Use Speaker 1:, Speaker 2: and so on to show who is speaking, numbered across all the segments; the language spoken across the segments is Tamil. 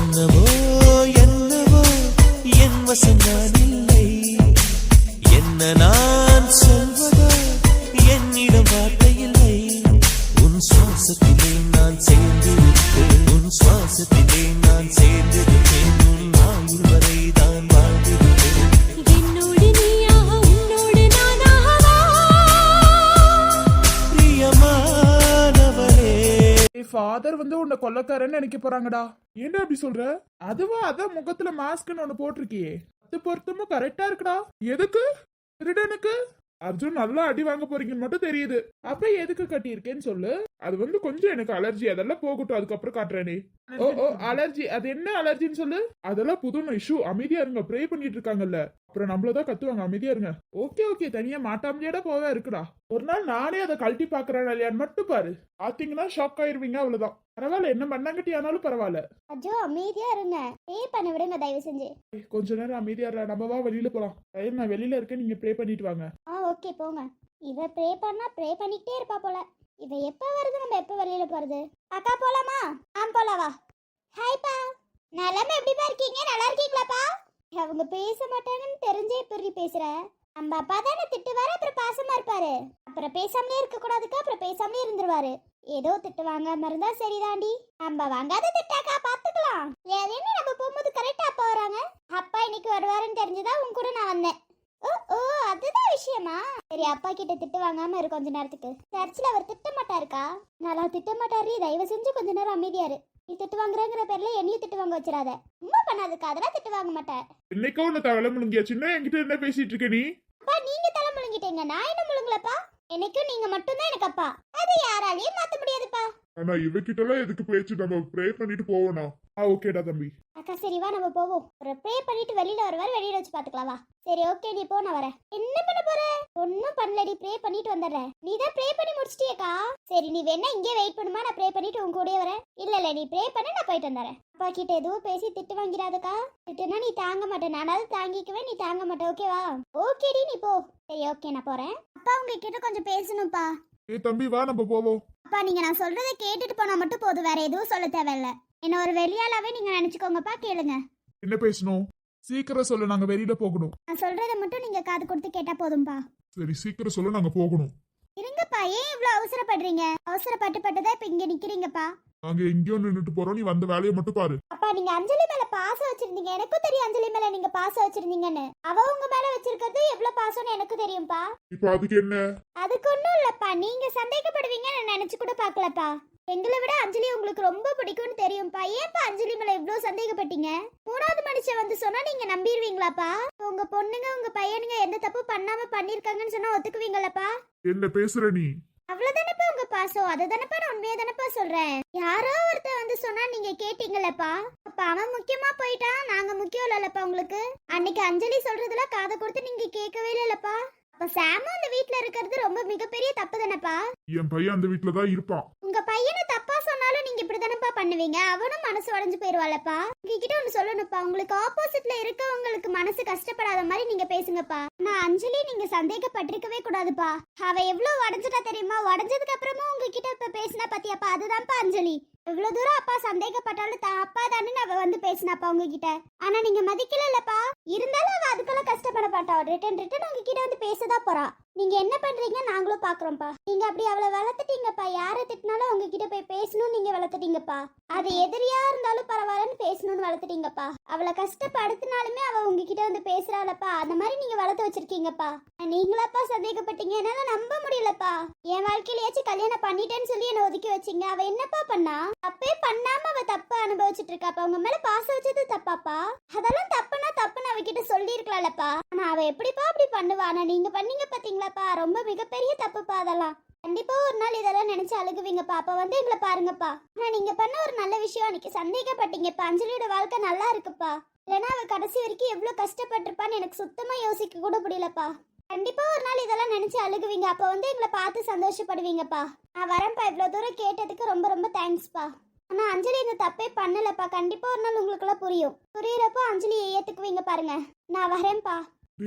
Speaker 1: என்னவோ என்னவோ என் வசம் நான் இல்லை, என்ன நான் சொல்வதோ என்னிடம் வார்த்தை இல்லை. உன் சுவாசத்திலே நான் சேர்ந்திருப்பேன், உன் சுவாசத்திலே நான் சேர்ந்திருப்பேன், உன் ஆயுள் வரை தான் வாழ்ந்திருப்பேன்.
Speaker 2: என்னோடு நீயாக உன்னோடு நானாகவா
Speaker 1: பிரியமானவரே.
Speaker 3: ஃபாதர் வந்து உன்னை கொல்லக்காரன்னு நினைக்க போறாங்கடா. ஏன்டா அப்படி சொல்ற? அதுவா அதான் முகத்துல மாஸ்க்னு ஒண்ணு போட்டிருக்கியே, அது பொருத்தமும் கரெக்டா இருக்குடா. எதுக்கு? திருடனுக்கு அர்ஜுன் நல்லா அடி வாங்க போறீங்கன்னு மட்டும் தெரியுது. அப்ப எதுக்கு கட்டியிருக்கேன்னு சொல்லு. அது வந்து கொஞ்சம் எனக்கு அலர்ஜி, அதெல்லாம் போகட்டும், அதுக்கப்புறம் காட்டுறேனே. ஓ அலர்ஜி, அது என்ன அலர்ஜின்னு சொல்லு. அதெல்லாம் புது இஷ்யூ. அமைதியா இருங்க, ப்ரே பண்ணிட்டு இருக்காங்கல்ல, அப்புறம் நம்மளதான் கத்துவாங்க. அமைதியா இருங்க. ஓகே தனியா மாட்டாமலியாடா போவா இருக்குடா. ஒரு நாள் நானே அதை கழட்டி பாக்குறேன் இல்லையான்னு மட்டும் பாரு. பாத்தீங்கன்னா ஷாக் ஆயிருவீங்க, அவ்வளவுதான். பரவாயில்ல, என்ன மண்ணாங்கட்டி ஆனாலும் பரவாயில்ல.
Speaker 4: அஜோ அமைதியா இருங்க, ப்ரே பண்ண விடுங்க தயவு செஞ்சு.
Speaker 3: கொஞ்ச நேரம் அமைதியா இருடா, நம்ம வா வெளியில போலாம். டைம் நான் வெளியில இருக்கேன், நீங்க ப்ரே பண்ணிட்டு வாங்க.
Speaker 4: ஓகே போங்க. இவ ப்ரே பண்ணா ப்ரே பண்ணிக்கிட்டே இருப்பா போல. இவ எப்ப வருது, நம்ம எப்ப வெளியில போறது? அக்கா போலாமா? போலாவா. ஹாய்ப்பா, நலமா எப்படிப்பா இருக்கீங்க? நல்லா இருக்கீங்களாப்பா? அவங்க பேச மாட்டாங்கன்னு தெரிஞ்சே எப்படி பேசுற? நம்ம அப்பா தானே திட்டுவாரு, அப்புறம் பாசமா இருப்பாரு. அப்புறம் பேசாமலே இருக்க கூடாதுக்கா, அப்புறம் பேசாமலே இருந்துருவாரு. ஏதோ திட்டு வாங்காம இருந்தா சரிதாண்டி. நம்ம வாங்காத திட்டாக்கா, பாத்துக்கலாம். ஏதேன்னு நம்ம போகும்போது கரெக்டா அப்பா வராங்க. அப்பா இன்னைக்கு வருவாருன்னு தெரிஞ்சுதான் உன் கூட நான் வந்தேன். ஓ அதுதான் விஷயமா? சரி, அப்பா கிட்ட திட்டு வாங்காம இரு கொஞ்ச நேரத்துக்கு. சர்ச்சில் அவர் திட்ட மாட்டாருக்கா. நல்லா திட்ட மாட்டாரு, தயவு செஞ்சு கொஞ்ச நேரம் அமைதியாரு. நீ திட்டு வாங்குறங்கிற பேர்ல என்னையும் திட்டு வாங்க வச்சிடாத. உண்மை பண்ணாதுக்கா, அதெல்லாம் திட்டு வாங்க மாட்டேன்.
Speaker 3: இன்னைக்கோ உன்னை தவளை முழுங்கியா? சின்ன என்கிட்ட என்ன பேசிட்டு இருக்க நீ?
Speaker 4: அப்பா நீங்க தலை முழுங்கிட்டீங்க, நான் என்ன முழுங்கலப்பா. என்னைக்கும் நீங்க மட்டும்தான் எனக்கு அப்பா. அது யாராலையும் மாத்த முடியாதுப்பா.
Speaker 3: ஆனா இவகிட்ட எல்லாம் எதுக்கு பேச்சு? நம்ம ப்ரே பண்ணிட்டு போவோம். ஓகேடா தம்பி.
Speaker 4: அக்கா சரி வா, நம்ம போவோம். ஒரு ப்ரே பண்ணிட்டு வெளியில வருவாரு, வெளியில வச்சு பாத்துக்கலாம் வா. சரி ஓகே, நீ போ, நான் வரேன். என்ன பண்ண போற? ஒன்னும் பண்ணலடி, ப்ரே பண்ணிட்டு வந்துடுறேன். நீ தான் ப்ரே பண்ணி முடிச்சிட்டியக்கா. சரி நீ வேணா இங்கே வெயிட் பண்ணுமா, நான் ப்ரே பண்ணிட்டு உன் கூடயே வரேன். இல்ல நீ ப்ரே பண்ண, நான் போயிட்டு வந்துடுறேன். அப்பா கிட்ட எதுவும் பேசி திட்டு வாங்கிறாதுக்கா. திட்டுனா நீ தாங்க மாட்டேன், நானாவது தாங்கிக்குவேன், நீ தாங்க மாட்டேன். ஓகேவா? ஓகேடி நீ போ. சரி ஓகே, நான் போறேன். அப்பா உங்ககிட்ட கொஞ்சம் பேசணும்ப்பா.
Speaker 3: தம்பி வா, நம்ம போவோம்.
Speaker 4: அப்பா நீங்க நான் சொல்றதை கேட்டுட்டு போனா மட்டும் போதும், வேற எதுவும் சொல்ல தேவையில்ல. என்ன ஒரு வெளியாளாவே நீங்க நினைச்சுக்கோங்கப்பா. கேளுங்க.
Speaker 3: என்ன பேசணும்? சீக்கிரம் சொல்லு, நாங்க வெளியில போகணும்.
Speaker 4: நான் சொல்றதை மட்டும் நீங்க காது கொடுத்து கேட்டா போதும்பா.
Speaker 3: சரி சீக்கிரம் சொல்லு, நாங்க போகணும்.
Speaker 4: இருங்கப்பா, ஏன் இவ்வளவு அவசரப்படுறீங்க? அவசரப்பட்டுதான் இப்ப இங்க நிக்கிறீங்கப்பா.
Speaker 3: நாங்க எங்கேயோ நின்னுட்டு போறோம், நீ வந்த வேலையை மட்டும் பாரு.
Speaker 4: அப்பா நீங்க அஞ்சலி மேல பாசம் வச்சிருந்தீங்க, எனக்கும் தெரியும். அஞ்சலி மேல நீங்க பாசம் வச்சிருந்தீங்கன்னு. அவ உங்க மேல வச்சிருக்கிறது எவ்வளவு பாசம்னு எனக்கு தெரியும்பா.
Speaker 3: இப்ப அதுக்கு என்ன?
Speaker 4: அதுக்கு ஒண்ணும் இல்லப்பா, நீங்க சந்தேகப்படுவீங்கன்னு நான் நினைச்சு கூட பாக்கலப்பா. எங்களை விட அஞ்சலி உங்களுக்கு ரொம்ப பிடிக்கும்னு தெரியும்பா. ஏன்பா அஞ்சலி மேல இவ்வளவு சந்தேகப்பட்டீங்க? மூணாவது மனுஷன் வந்து சொன்னா நீங்க நம்பிடுவீங்களாப்பா? உங்க பொண்ணுங்க உங்க பையனுங்க எந்த தப்பு பண்ணாம பண்ணிருக்காங்கன்னு சொன்னா ஒத்துக்குவீங்களப்பா?
Speaker 3: என்ன பேசுற நீ?
Speaker 4: அவ்வளவுதானப்பா உங்க பாசம். அதுதானப்பா நான் உண்மையை தானப்பா சொல்றேன். யாரோ ஒருத்தர் வந்து சொன்னா நீங்க கேட்டீங்களப்பா. அப்ப அவன் முக்கியமா போயிட்டான், நாங்க முக்கியம் இல்லல்லப்பா உங்களுக்கு. அன்னைக்கு அஞ்சலி சொல்றதுல காதை கொடுத்து நீங்க கேட்கவே இல்லப்பா. அப்ப சாமும் அந்த வீட்டுல இருக்கிறது ரொம்ப மிகப்பெரிய தப்பு தானப்பா.
Speaker 3: என் பையன் அந்த வீட்டுலதான் இருப்பான்.
Speaker 4: உங்க பையனை தப்பா சொன்னாலும் நீங்க இப்படிதானப்பா பண்ணுவீங்க. அவனும் மனசு உடைஞ்சு போயிருவாளப்பா. உங்ககிட்ட ஒண்ணு சொல்லணும்ப்பா, உங்களுக்கு ஆப்போசிட்ல இருக்கவங்களுக்கு மனசு கஷ்டப்படாத மாதிரி நீங்க பேசுங்கப்பா. நான் அஞ்சலி நீங்க சந்தேகப்பட்டிருக்கவே கூடாதுப்பா. அவ எவ்வளவு உடஞ்சிட்டா தெரியுமா? உடஞ்சதுக்கு அப்புறமா உங்ககிட்ட இப்ப பேசினா பாத்தியாப்பா, அதுதான்ப்பா அஞ்சலி. இவ்வளவு தூரம் அப்பா சந்தேகப்பட்டாலும் அப்பா தானே அவ வந்து பேசினாப்பா உங்ககிட்ட. ஆனா நீங்க மதிக்கலப்பா. இருந்தாலும் அவ அதுக்கெல்லாம் கஷ்டப்பட மாட்டா. ரிட்டன் உங்ககிட்ட வந்து பேசதான் போறா. நீங்க என்ன பண்றீங்க நாங்களும் பாக்குறோம்ப்பா. நீங்க அப்படி அவளை வளர்த்துட்டீங்கப்பா. யாரை திட்டினாலும் உங்ககிட்ட போய் பேசணும் நீங்க வளர்த்துட்டீங்கப்பா. அது எதிரியா இருந்தாலும் பரவாயில்லன்னு பேசணும்னு வளர்த்துட்டீங்கப்பா. அவளை கஷ்டப்படுத்தினாலுமே அவ உங்ககிட்ட வந்து பேசுறாளப்பா. அந்த மாதிரி நீங்க வளர்த்து வச்சிருக்கீங்கப்பா. நீங்களாப்பா சந்தேகப்பட்டீங்க, என்னால நம்ப முடியலப்பா. என் வாழ்க்கையிலேயாச்சும் கல்யாணம் பண்ணிட்டேன்னு சொல்லி என்ன ஒதுக்கி வச்சீங்க. அவ என்னப்பா பண்ணா? தப்பே பண்ணாம அவ தப்ப அனுபவிச்சுட்டு இருக்காப்பா. உங்க மேல பாசம் வச்சது தப்பாப்பா. அதெல்லாம் தப்புனா தப்புன்னு அவகிட்ட சொல்லி இருக்கலாம்லப்பா. ஆனா அவ எப்படிப்பா அப்படி பண்ணுவா? ஆனா நீங்க பண்ணீங்க பாத்தீங்களாப்பா, ரொம்ப மிகப்பெரிய தப்புப்பா. அதெல்லாம் கண்டிப்பா ஒரு நாள் இதெல்லாம் நினைச்சு அழுகுவீங்கப்பா. அப்ப வந்து எங்களை பாருங்கப்பா. ஆனா நீங்க பண்ண ஒரு நல்ல விஷயம், அன்னைக்கு சந்தேகப்பட்டீங்கப்பா. அஞ்சலியோட வாழ்க்கை நல்லா இருக்குப்பா. இல்லைன்னா அவ கடைசி வரைக்கும் எவ்வளவு கஷ்டப்பட்டிருப்பான்னு எனக்கு சுத்தமா யோசிக்க கூட முடியலப்பா. கண்டிப்பா ஒரு நாள் இதெல்லாம் நினைச்சு அழுகுவீங்க. அப்ப வந்து எங்களை பார்த்து சந்தோஷப்படுவீங்கப்பா. நான் வரேன்ப்பா. இவ்வளவு தூரம் கேட்டதுக்கு ரொம்ப ரொம்ப தேங்க்ஸ்ப்பா. ஆனா அஞ்சலி இந்த தப்பே பண்ணலப்பா. கண்டிப்பா ஒரு நாள் உங்களுக்குலாம் புரியுறப்போ அஞ்சலியை ஏத்துக்குவீங்க பாருங்க. நான் வரேன்ப்பா.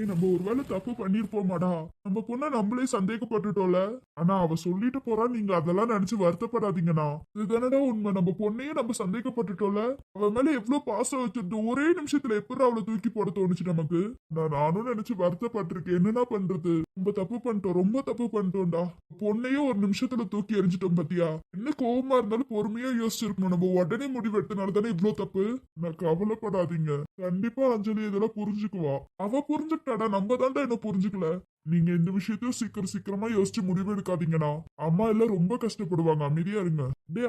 Speaker 3: நம்ம ஒருவேளை தப்பு பண்ணிருப்போமாடா? நம்ம பொண்ணை நம்மளே சந்தேகப்பட்டுட்டோம்ல. ஆனா அவ சொல்லிட்டு போறா, நீங்க அதெல்லாம் நினைச்சு வருத்தப்படாதீங்கண்ணா. இதுதானடா உண்மை, நம்ம பொண்ணையே நம்ம சந்தேகப்பட்டுட்டோம்ல. அவ மேல எவ்வளவு பாசம் வச்சிருந்து ஒரே நிமிஷத்துல எப்படி அவளை தூக்கி போட தோணுச்சு நமக்கு. நானும் நினைச்சு வருத்தப்பட்டிருக்கேன். என்னடா பண்றது, ரொம்ப தப்பு பண்ணிட்டோம், ரொம்ப தப்பு பண்ணிட்டோம்டா. பொண்ணையே ஒரு நிமிஷத்துல தூக்கி எரிஞ்சிட்டோம் பாத்தியா. என்ன கோவமா இருந்தாலும் பொறுமையா யோசிச்சிருக்கணும். நம்ம உடனே முடிவு எடுத்தனால தானே இவ்வளவு தப்பு. நான் கவலைப்படாதீங்க, கண்டிப்பா அஞ்சலி இதெல்லாம் புரிஞ்சுக்குவா. அவ புரிஞ்சுக்கிட்டாடா, நம்ம தான்டா என்ன புரிஞ்சுக்கல. நீங்க இந்த விஷயத்தையும் சீக்கிரமா யோசிச்சு முடிவு எடுக்காதீங்கண்ணா. அம்மா எல்லாம் ரொம்ப கஷ்டப்படுவாங்க, அமைதியா இருங்க.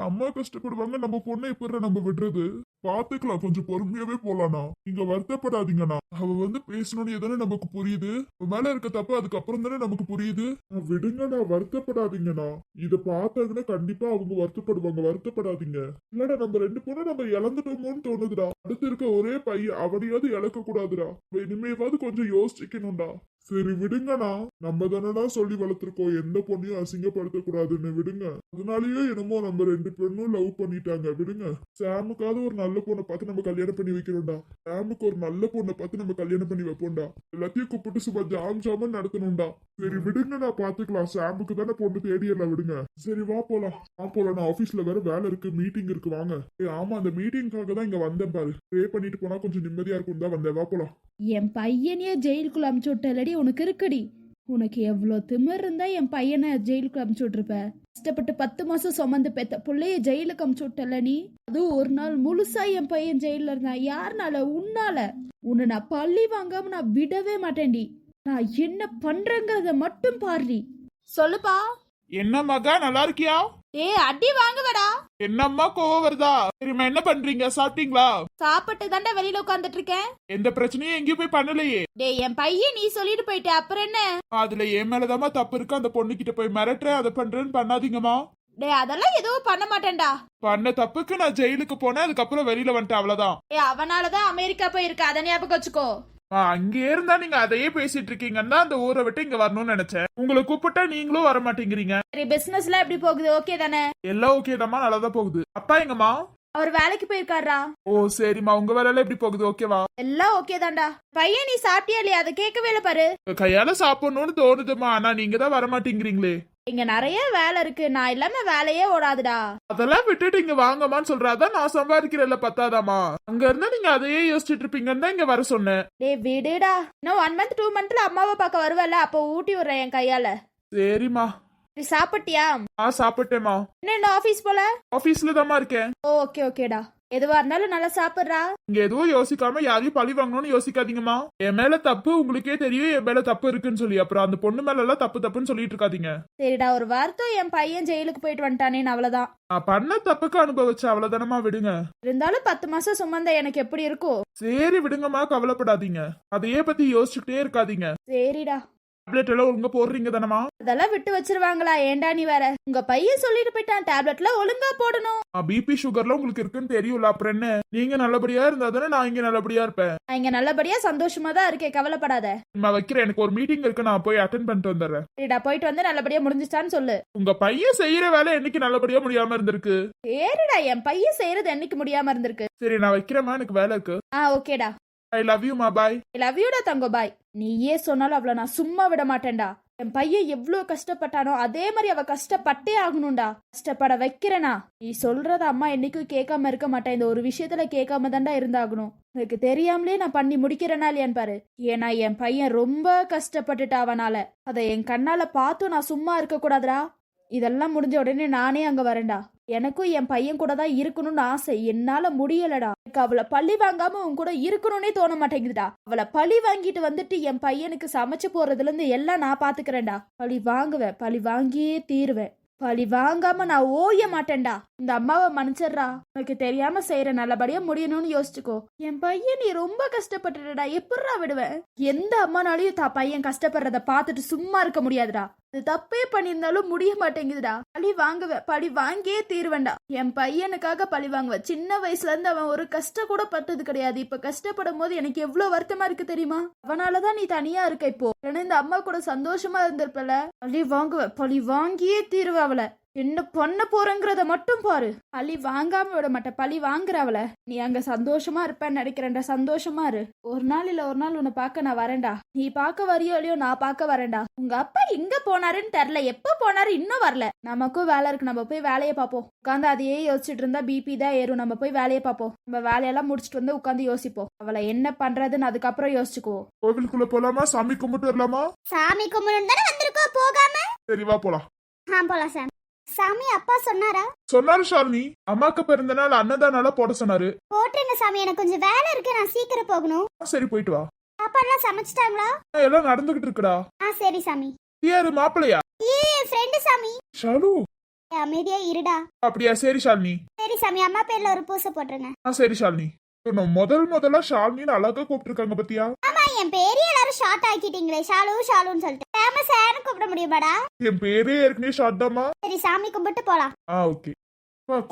Speaker 3: அம்மா கஷ்டப்படுவாங்க, நம்ம பொண்ணை எப்படி நம்ம விடுறது. பாத்துக்கலாம், கொஞ்சம் பொறுமையாவே போலாண்ணா. நீங்க வருத்தப்படாதீங்கண்ணா. அவ பேசணும்னு எதானே நமக்கு புரியுது. மேல இருக்க தப்பு அதுக்கப்புறம் தானே நமக்கு புரியுது. விடுங்கண்ணா, வருத்தப்படாதீங்கண்ணா. இத பார்த்தாங்கன்னா கண்டிப்பா அவங்க வருத்தப்படுவாங்க, வருத்தப்படாதீங்க. இல்லடா, நம்ம ரெண்டு பொண்ணை நம்ம இழந்துட்டோமோன்னு தோணுதுடா. அடுத்து இருக்க ஒரே பையன், அவனையாவது இழக்க கூடாதுடா. இனிமேவாவது கொஞ்சம் யோசிக்கணும்டா. சரி விடுங்கண்ணா, நம்ம தானடா சொல்லி வளர்த்துருக்கோம் எந்த பொண்ணையும் அசிங்கப்படுத்த கூடாதுன்னு. விடுங்க. அதனாலயே என்னமோ நம்ம ரெண்டு பெண்ணும் லவ் பண்ணிட்டாங்க. விடுங்க. சாமுக்காவது ஒரு நல்ல பொண்ணை பார்த்து நம்ம கல்யாணம் பண்ணி வைக்கிறோம்டா. சாமுக்கு ஒரு நல்ல பொண்ணை பார்த்து நம்ம கல்யாணம் பண்ணி வைப்போம்டா. எல்லாத்தையும் கூப்பிட்டு சும்மா ஜாம் நடத்தணும்டா. சரி விடுங்கண்ணா, பாத்துக்கலாம். சாமுக்கு தானே பொண்ணு தேடியெல்லாம். விடுங்க. சரி வா போலாம். நான் ஆபீஸ்ல வேற வேலை இருக்கு, மீட்டிங் இருக்கு, வாங்க. ஆமா, அந்த மீட்டிங்காக தான் இங்க வந்தேன் பாரு. ப்ரே பண்ணிட்டு போனா கொஞ்சம் நிம்மதியா இருக்கும் தான் வந்தேன். வா போலாம்.
Speaker 2: என் பையனையே ஜெயிலுக்குள்ள அமுச்சு விட்டலடி உனக்கு இருக்குடி. உனக்கு எவ்வளோ திமிர் இருந்தா என் பையனை ஜெயிலுக்கு அமுச்சு விட்டுருப்ப. கஷ்டப்பட்டு 10 மாசம் சுமந்து பெத்த பிள்ளைய ஜெயிலுக்கு அமுச்சு விட்டல நீ. அதுவும் ஒரு நாள் முழுசா என் பையன் ஜெயில இருந்தான். யாருனால? உன்னால. உன்னை நான் பள்ளி வாங்காம நான் விடவே மாட்டேன்டி. நான் என்ன பண்றேங்கிறத மட்டும் பாருடி. சொல்லுப்பா.
Speaker 3: என்ன மகா, நல்லா இருக்கியா?
Speaker 2: அடி வாங்குவடா.
Speaker 3: என்னம்மா கோவம் வருதா? சரிம்மா, என்ன பண்றீங்க? சாப்பிட்டீங்களா?
Speaker 2: சாப்பிட்டு தாண்டா வெளியில உட்காந்துட்டு இருக்கேன்.
Speaker 3: எந்த பிரச்சனையும் எங்கேயும் போய் பண்ணலையே.
Speaker 2: என் பையன் நீ சொல்லிட்டு போயிட்ட, அப்புறம் என்ன?
Speaker 3: அதுல என் மேலதாம்மா தப்பு இருக்கு. அந்த பொண்ணு கிட்ட போய் மிரட்டுறேன், அதை பண்றேன்னு பண்ணாதீங்கம்மா.
Speaker 2: அதெல்லாம் எதுவும் பண்ண மாட்டேன்டா.
Speaker 3: பண்ண தப்புக்கு நான் ஜெயிலுக்கு போனேன், அதுக்கப்புறம் வெளியில வந்துட்டேன், அவ்வளவுதான்.
Speaker 2: அவனாலதான் அமெரிக்கா போயிருக்க, அதை ஞாபகம் வச்சுக்கோ.
Speaker 3: அங்கே இருந்தா நீங்க அதையே பேசிட்டு இருக்கீங்கன்னா அந்த ஊரை விட்டு இங்க வரணும்னு நினைச்சேன். உங்களை கூப்பிட்டா நீங்களும் வர மாட்டேங்கிறீங்க.
Speaker 2: சரி, பிசினஸ்ல எப்படி போகுது? ஓகே தானே?
Speaker 3: எல்லாம் ஓகே தாம்மா, நல்லாதான் போகுது. அப்பா எங்கம்மா?
Speaker 2: அவர் வேலைக்கு போயிருக்காரா?
Speaker 3: ஓ சரிம்மா, உங்க வேலையில எப்படி போகுது? ஓகேவா?
Speaker 2: எல்லாம் ஓகே தான்டா. பையன் நீ சாப்பிட்டியா இல்லையா? அதை கேட்கவே இல்ல பாரு.
Speaker 3: கையால சாப்பிடணும்னு தோணுதுமா, ஆனா நீங்க தான் வர மாட்டேங்கிறீங்களே.
Speaker 2: இங்க நிறைய வேலை இருக்கு, நான் இல்லாம வேலையே ஓடாதுடா.
Speaker 3: அதெல்லாம் விட்டுட்டு இங்க வாங்கம்மான்னு சொல்றாதான். நான் சம்பாதிக்கிறேன்ல, பத்தாதாமா? அங்க இருந்தா நீங்க அதையே யோசிச்சுட்டு இருப்பீங்கன்னு தான் இங்க வர சொன்னேன்.
Speaker 2: விடுடா, இன்னும் 1 month 2 monthல அம்மாவை பார்க்க வருவல, அப்போ ஊட்டி விடுறேன் என் கையால.
Speaker 3: சரிம்மா.
Speaker 2: சாப்பிட்டியா?
Speaker 3: சாப்பிட்டேமா.
Speaker 2: என்ன ஆபீஸ் போல?
Speaker 3: ஆபீஸ்ல தாமா இருக்கேன்.
Speaker 2: ஓகே ஓகேடா. எதுவா இருந்தாலும் நல்லா சாப்பிடுறா.
Speaker 3: இங்க எதுவும் யோசிக்காம யாரையும் பழி வாங்கணும்னு யோசிக்காதீங்கம்மா. என் மேல தப்பு உங்களுக்கே தெரியும், என் மேல தப்பு இருக்குன்னு சொல்லி. அப்புறம் அந்த பொண்ணு மேல எல்லாம் தப்பு தப்புன்னு சொல்லிட்டு இருக்காதீங்க.
Speaker 2: சரிடா, ஒரு வார்த்தை என் பையன் ஜெயிலுக்கு போயிட்டு வந்துட்டானேன்னு அவ்வளவுதான்.
Speaker 3: நான் பண்ண தப்புக்கு அனுபவிச்ச அவ்வளவுதானமா. விடுங்க.
Speaker 2: இருந்தாலும் 10 மாசம் சுமந்த எனக்கு எப்படி இருக்கும்?
Speaker 3: சரி விடுங்கம்மா, கவலைப்படாதீங்க. அதையே பத்தி யோசிச்சுக்கிட்டே இருக்காதீங்க.
Speaker 2: சரிடா.
Speaker 3: டேப்லெட் எல்லாம் ஒழுங்கா போடுறீங்க தானமா?
Speaker 2: அதெல்லாம் விட்டு வச்சிருவாங்களா? ஏண்டா நீ வேற. உங்க பையன் சொல்லிட்டு போயிட்டான், டேப்லெட்ல ஒழுங்கா போடணும்.
Speaker 3: பிபி சுகர்லாம் உங்களுக்கு இருக்குன்னு தெரியும்ல, அப்புறம் என்ன? நீங்க நல்லபடியா இருந்தா தானே நான் இங்க நல்லபடியா இருப்பேன்.
Speaker 2: நான் இங்க நல்லபடியா சந்தோஷமா தான் இருக்கேன், கவலைப்படாத.
Speaker 3: நான் வைக்கிறேன், எனக்கு ஒரு மீட்டிங் இருக்கு, நான் போய் அட்டென்ட் பண்ணிட்டு வந்துடுறேன்.
Speaker 2: சரிடா, போயிட்டு வந்து நல்லபடியா முடிஞ்சிச்சான்னு சொல்லு.
Speaker 3: உங்க பையன் செய்யற வேலை என்னைக்கு நல்லபடியா முடியாம இருந்திருக்கு?
Speaker 2: சரிடா, என் பையன் செய்யறது என்னைக்கு முடியாம இருந்திருக்கு.
Speaker 3: சரி நான் வைக்கிறேம்மா, எனக்கு வேலை இருக்கு.
Speaker 2: ஓகேடா.
Speaker 3: ஐ லவ் யூ மா, பாய்.
Speaker 2: ஐ லவ் யூடா தங்கோ, பாய். நீயே சொன்னாலும் அவளை நான் சும்மா விட மாட்டேன்டா. என் பையன் எவ்வளவு கஷ்டப்பட்டானோ அதே மாதிரி அவ கஷ்டப்பட்டே ஆகணும்டா. கஷ்டப்பட வைக்கிறனா. நீ சொல்றத அம்மா என்னைக்கும் கேட்காம இருக்க மாட்டேன். இந்த ஒரு விஷயத்துல கேட்காம தாண்டா இருந்தாகணும். எனக்கு தெரியாமலே நான் பண்ணி முடிக்கிறேனா இல்லையான்னு பாரு. ஏன்னா என் பையன் ரொம்ப கஷ்டப்பட்டுட்டா அவனால. அதை என் கண்ணால பார்த்தும் நான் சும்மா இருக்க கூடாதுடா. இதெல்லாம் முடிஞ்ச உடனே நானே அங்க வரேன்டா. எனக்கும் என் பையன் கூட தான் இருக்கணும்னு ஆசை, என்னால முடியலடா. எனக்கு அவளை பழி வாங்காம உன் கூட இருக்கணும்னே தோண மாட்டேங்குதுடா. அவளை பழி வாங்கிட்டு வந்துட்டு என் பையனுக்கு சமைச்சு போறதுல இருந்து எல்லாம் நான் பாத்துக்கிறேன்டா. பழி வாங்குவேன், பழி வாங்கியே தீருவேன். பழி வாங்காம நான் ஓய மாட்டேன்டா. இந்த அம்மாவை மன்னிச்சிடுறா. உனக்கு தெரியாம செய்யற, நல்லபடியா முடியணும்னு யோசிச்சுக்கோ. என் பையன் நீ ரொம்ப கஷ்டப்பட்டுடா, எப்படிடா விடுவேன்? எந்த அம்மானாலையும் தான் பையன் கஷ்டப்படுறத பாத்துட்டு சும்மா இருக்க முடியாதுடா. அது தப்பே பண்ணியிருந்தாலும் முடிய மாட்டேங்குதுடா. பழி வாங்குவேன், பழி வாங்கியே தீருவேன்டா. என் பையனுக்காக பழி வாங்குவேன். சின்ன வயசுல இருந்து அவன் ஒரு கஷ்டம் கூட பட்டது கிடையாது. இப்ப கஷ்டப்படும் போது எனக்கு எவ்வளவு வருத்தமா இருக்கு தெரியுமா? அவனாலதான் நீ தனியா இருக்க இப்போ. ஏன்னா இந்த அம்மா கூட சந்தோஷமா இருந்திருப்பல. பழி வாங்குவேன், பழி வாங்கியே தீருவேன் அவளை. என்ன பண்ண போறேங்கிறத மட்டும் பாரு. பழி வாங்காம விட மாட்டேன், பழி வாங்குறவள. நீ அங்க சந்தோஷமா இருப்பேன்னு நினைக்கிறேன்டா, சந்தோஷமா இரு. ஒரு நாள் இல்ல ஒரு நாள் உன்னை பார்க்க நான் வரேன்டா. நீ பார்க்க வரியோ இல்லையோ நான் பார்க்க வரேன்டா. உங்க அப்பா எங்க போனாருன்னு தெரியல, எப்ப போனாரு இன்னும் வரல. நமக்கும் வேலை இருக்கு, நம்ம போய் வேலையை பார்ப்போம். உட்காந்து அதையே யோசிச்சுட்டு இருந்தா பிபி தான் ஏறும். நம்ம போய் வேலையை பார்ப்போம். நம்ம வேலையெல்லாம் முடிச்சுட்டு வந்து உட்காந்து யோசிப்போம். அவளை என்ன பண்றதுன்னு அதுக்கப்புறம் யோசிச்சுக்குவோம்.
Speaker 3: கோவிலுக்குள்ள போலாமா? சாமி கும்பிட்டு வரலாமா?
Speaker 4: சாமி கும்பிட்டு தானே வந்திருக்கோம், போகாம?
Speaker 3: சரி வா போலாம்.
Speaker 4: போலாம் சாம். சாமி அப்பா சொன்னாரா?
Speaker 3: சொன்னாரு ஷாலினி, அம்மாக்கு பிறந்த நாள் அன்னதானால போட சொன்னாரு.
Speaker 4: போட்டுருங்க சாமி, எனக்கு கொஞ்சம் வேலை இருக்கு, நான் சீக்கிரம் போகணும்.
Speaker 3: சரி போயிட்டு வா.
Speaker 4: சாப்பாடுலாம் சமைச்சிட்டாங்களா?
Speaker 3: எல்லாம் நடந்துகிட்டு இருக்குடா.
Speaker 4: சரி சாமி.
Speaker 3: யாரு மாப்பிளையா?
Speaker 4: ஃப்ரெண்டு சாமி.
Speaker 3: ஷாலு
Speaker 4: அமைதியா இருடா.
Speaker 3: அப்படியா? சரி ஷாலினி.
Speaker 4: சரி சாமி, அம்மா பேர்ல ஒரு பூசை போட்டுருங்க.
Speaker 3: சரி ஷாலினி. முதல்ல ஷாலினின்னு அழகா கூப்பிட்டுருக்காங்க பத்தியா?
Speaker 4: ஆமா, என் பேரே எல்லாரும் ஷார்ட் ஆக்கிட்டீங்களே, ஷாலு ஷாலுன்னு சொல்லிட்டு. ஃபேமஸ் ஆன கூப்பிட முடியுமாடா?
Speaker 3: என் பேரே ஏற்கனவே ஷார்ட் தாமா.
Speaker 4: சரி சாமி கும்பிட்டு போலாம்.
Speaker 3: ஓகே.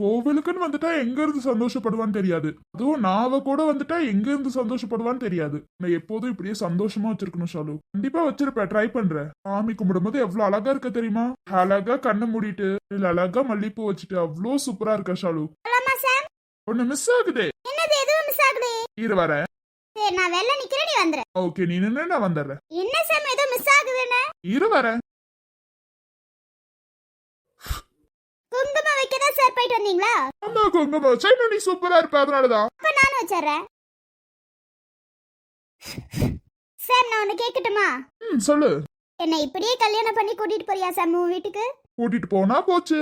Speaker 3: கோவிலுக்குன்னு வந்துட்டா எங்க இருந்து சந்தோஷப்படுவான்னு தெரியாது. அதுவும் நாவ கூட வந்துட்டா எங்க இருந்து சந்தோஷப்படுவான்னு தெரியாது. நான் எப்போதும் இப்படியே சந்தோஷமா வச்சிருக்கணும் ஷாலு. கண்டிப்பா வச்சிருப்பேன், ட்ரை பண்றேன். சாமி கும்பிடும் போது எவ்வளவு அழகா இருக்க தெரியுமா? அழகா கண்ணை மூடிட்டு இல்ல அழகா மல்லிப்பூ வச்சுட்டு அவ்வளோ சூப்பரா இருக்க ஷாலு. ஒண்ணு மிஸ் ஆகுது.
Speaker 4: என்னது? எதுவும் மிஸ் ஆகுது?
Speaker 3: இரு வரேன்.
Speaker 4: சரி, நான் வெளில நிக்கிறேன், நீ வந்துரு.
Speaker 3: ஓகே, நீ நின்னு நான் வந்துடுறேன்.
Speaker 4: என்ன சாமி ஏதோ மிஸ் ஆகுதுன்னு?
Speaker 3: இரு வரேன்.
Speaker 4: குங்குமம் வைக்கதான் சார் போயிட்டு வந்தீங்களா?
Speaker 3: ஆமா, குங்குமம் வச்சா இன்னும் நீ சூப்பரா இருப்ப, அதனாலதான்.
Speaker 4: அப்ப நானும் வச்சிடுறேன். சார் நான் ஒண்ணு கேட்கட்டுமா?
Speaker 3: சொல்லு.
Speaker 4: என்ன இப்படியே கல்யாணம் பண்ணி கூட்டிட்டு போறியா சார் உன் வீட்டுக்கு?
Speaker 3: கூட்டிட்டு போனா போச்சு.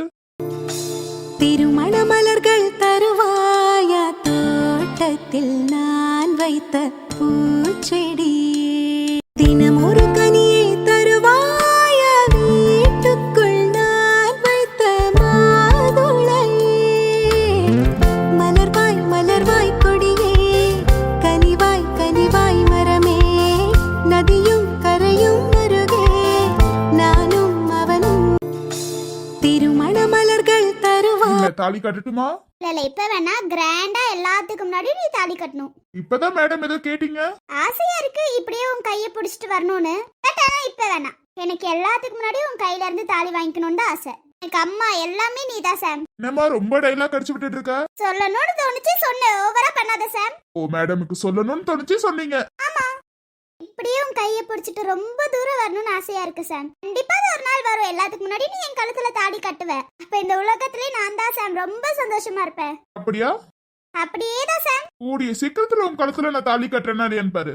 Speaker 5: திருமண மலர்கள் தருவாயா, தோட்டத்தில் நான் வைத்த பூச்செடி. தினம் ஒரு கனியை தருவாயா, வீட்டுக்குள் நான் வைத்த மாதுளை. மலர்வாய் மலர்வாய் கொடியே, கனிவாய் கனிவாய் மரமே. நதியும் கரையும் அருகே, நானும் அவனும். திருமண மலர்கள் தருவாய்.
Speaker 3: தாலி கட்டட்டுமா?
Speaker 4: இல்ல இப்ப வேணா, கிராண்டா எல்லாத்துக்கும் முன்னாடி நீ தாலி கட்டணும்.
Speaker 3: இப்பதான் மேடம் ஏதோ கேட்டீங்க.
Speaker 4: ஆசையா இருக்கு இப்படியே உன் கைய புடிச்சிட்டு வரணும்னு. பட் ஆனா இப்ப வேணாம். எனக்கு எல்லாத்துக்கும் முன்னாடி உன் கையில இருந்து தாலி வாங்கிக்கணும்னு தான் ஆசை. எனக்கு அம்மா எல்லாமே நீதான் சாம்.
Speaker 3: என்னம்மா ரொம்ப டைலாக் அடிச்சு விட்டுட்டு இருக்க?
Speaker 4: சொல்லணும்னு தோணுச்சு சொன்னேன், ஓவரா பண்ணாத சாம்.
Speaker 3: ஓ, மேடமுக்கு சொல்லணும்னு தோணுச்சு சொன்னீங்க.
Speaker 4: ஆமா, இப்படியே உன் கைய புடிச்சிட்டு ரொம்ப தூரம் வரணும்னு ஆசையா இருக்கு சாம். கண்டிப்பா அது ஒரு நாள் வரும். எல்லாத்துக்கு முன்னாடி நீ என் கழுத்துல தாடி கட்டுவ. அப்ப இந்த உலகத்திலே நான் தான் சாம் ரொம்ப சந்தோஷமா இருப்பேன்.
Speaker 3: அப்படியா?
Speaker 4: அப்படியே தான் சாம்.
Speaker 3: கூடிய சீக்கிரத்துல உன் கழுத்துல நான் தாலி கட்டுறேன்னா பாரு.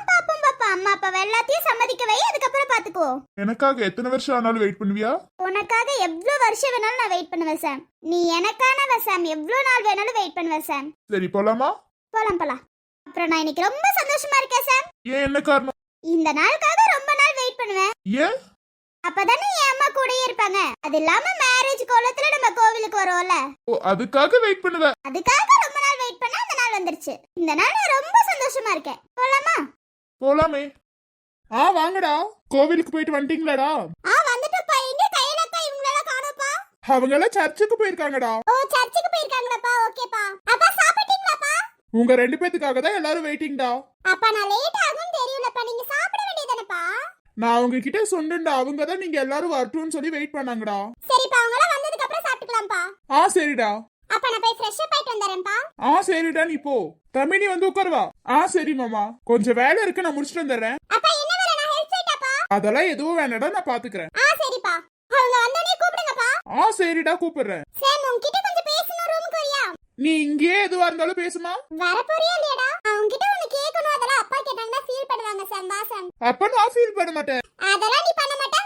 Speaker 4: பாப்போம் பாப்பா. அம்மா அப்பா எல்லாத்தையும் சம்மதிக்க வை, அதுக்கப்புறம் பாத்துக்கோ.
Speaker 3: எனக்காக எத்தனை வருஷம் ஆனாலும் வெயிட் பண்ணுவியா?
Speaker 4: உனக்காக எவ்வளவு வருஷம் வேணாலும் நான் வெயிட் பண்ணுவேன் சாம். நீ எனக்கானவ சாம், எவ்வளவு நாள் வேணாலும் வெயிட் பண்ணுவேன் சாம்.
Speaker 3: சரி போலாமா?
Speaker 4: போலாம் போலாம். அப்புறம் நான் இன்னைக்கு ரொம்ப சந்தோஷமா இருக்கேன் சாம்.
Speaker 3: ஏன், என்ன காரணம்?
Speaker 4: இந்த நாளுக்காக ரொம்ப நாள் வெயிட் பண்ணுவேன்.
Speaker 3: ஏன்?
Speaker 4: அப்பதானே என் அம்மா கூடயே இருப்பாங்க. அது இல்லாம மேரேஜ் கோலத்துல நம்ம கோவிலுக்கு வரோம்ல,
Speaker 3: ஓ, அதுக்காக வெயிட் பண்ணுவ?
Speaker 4: அதுக்காக ரொம்ப நாள் வெயிட் பண்ணா அந்த நாள் வந்துருச்சு. இந்த நாள் நான் ரொம்ப சந்தோஷமா இருக்கேன். போலாமா?
Speaker 3: போலாமே. வாங்கடா. கோவிலுக்கு போயிட்டு வந்துட்டீங்களாடா?
Speaker 4: வந்துட்டப்பா. எங்க கையிலக்கா இவங்களெல்லாம் காணோம்ப்பா.
Speaker 3: அவங்க எல்லாம் சர்ச்சுக்கு போயிருக்காங்கடா.
Speaker 4: ஓ, சர்ச்சுக்கு போயிருக்காங்களாப்பா. ஓகேப்பா. அப்பா சாப்பிட்டீங்களாப்பா?
Speaker 3: உங்க ரெண்டு பேத்துக்காக தான் எல்லாரும் வெயிட்டிங்டா.
Speaker 4: அப்பா நான் லேட் ஆகும் தெரியும்லப்பா, நீங்க சாப்பிட வேண்டியதானப்பா.
Speaker 3: நான் அவங்க கிட்ட சொன்னேன்டா, அவங்க தான் நீங்க எல்லாரும் வரட்டும்னு சொல்லி வெயிட் பண்ணாங்கடா.
Speaker 4: சரிப்பா, அவங்க எல்லாம் வந்ததுக்கு அப்புறம் சாப்பிட்டுக்கலாம்ப்பா.
Speaker 3: சரிடா.
Speaker 4: அப்ப நான் போய் ஃப்ரெஷ் அப் ஆயிட்டு வந்துறேன்ப்பா.
Speaker 3: சரிடா, நீ போ. தமினி வந்து உட்காருவா. சரி மாமா, கொஞ்சம் வேலை இருக்கு, நான் முடிச்சிட்டு வந்துடுறேன்.
Speaker 4: அப்பா என்ன வேலை? நான் ஹெல்ப் செய்யட்டாப்பா?
Speaker 3: அதெல்லாம் எதுவும் வேணாடா, நான் பாத்துக்கிறேன்.
Speaker 4: சரிப்பா. அவங்க வந்தோனே கூப்பிடுங்கப்பா.
Speaker 3: சரிடா, கூப்பிடுறேன்.
Speaker 4: சாம், உன்கிட்ட கொஞ்சம் பேசணும். ரூமுக்கு வரியா?
Speaker 3: நீ இங்கேயே எதுவா இருந்தாலும் பேசுமா.
Speaker 4: வர போறியா இல்லையடா? அவங்கிட்ட ஒன்னு கேட்கணும். அதெல்லாம் அப்பா கேட்டாங்கன்னா ஃபீல் பண்ணுவாங்க சாம். வா சாம்.
Speaker 3: அப்ப நான் ஃபீல் பண்ண மாட்டேன்.
Speaker 4: அதெல்லாம் நீ பண்ண மாட்டே.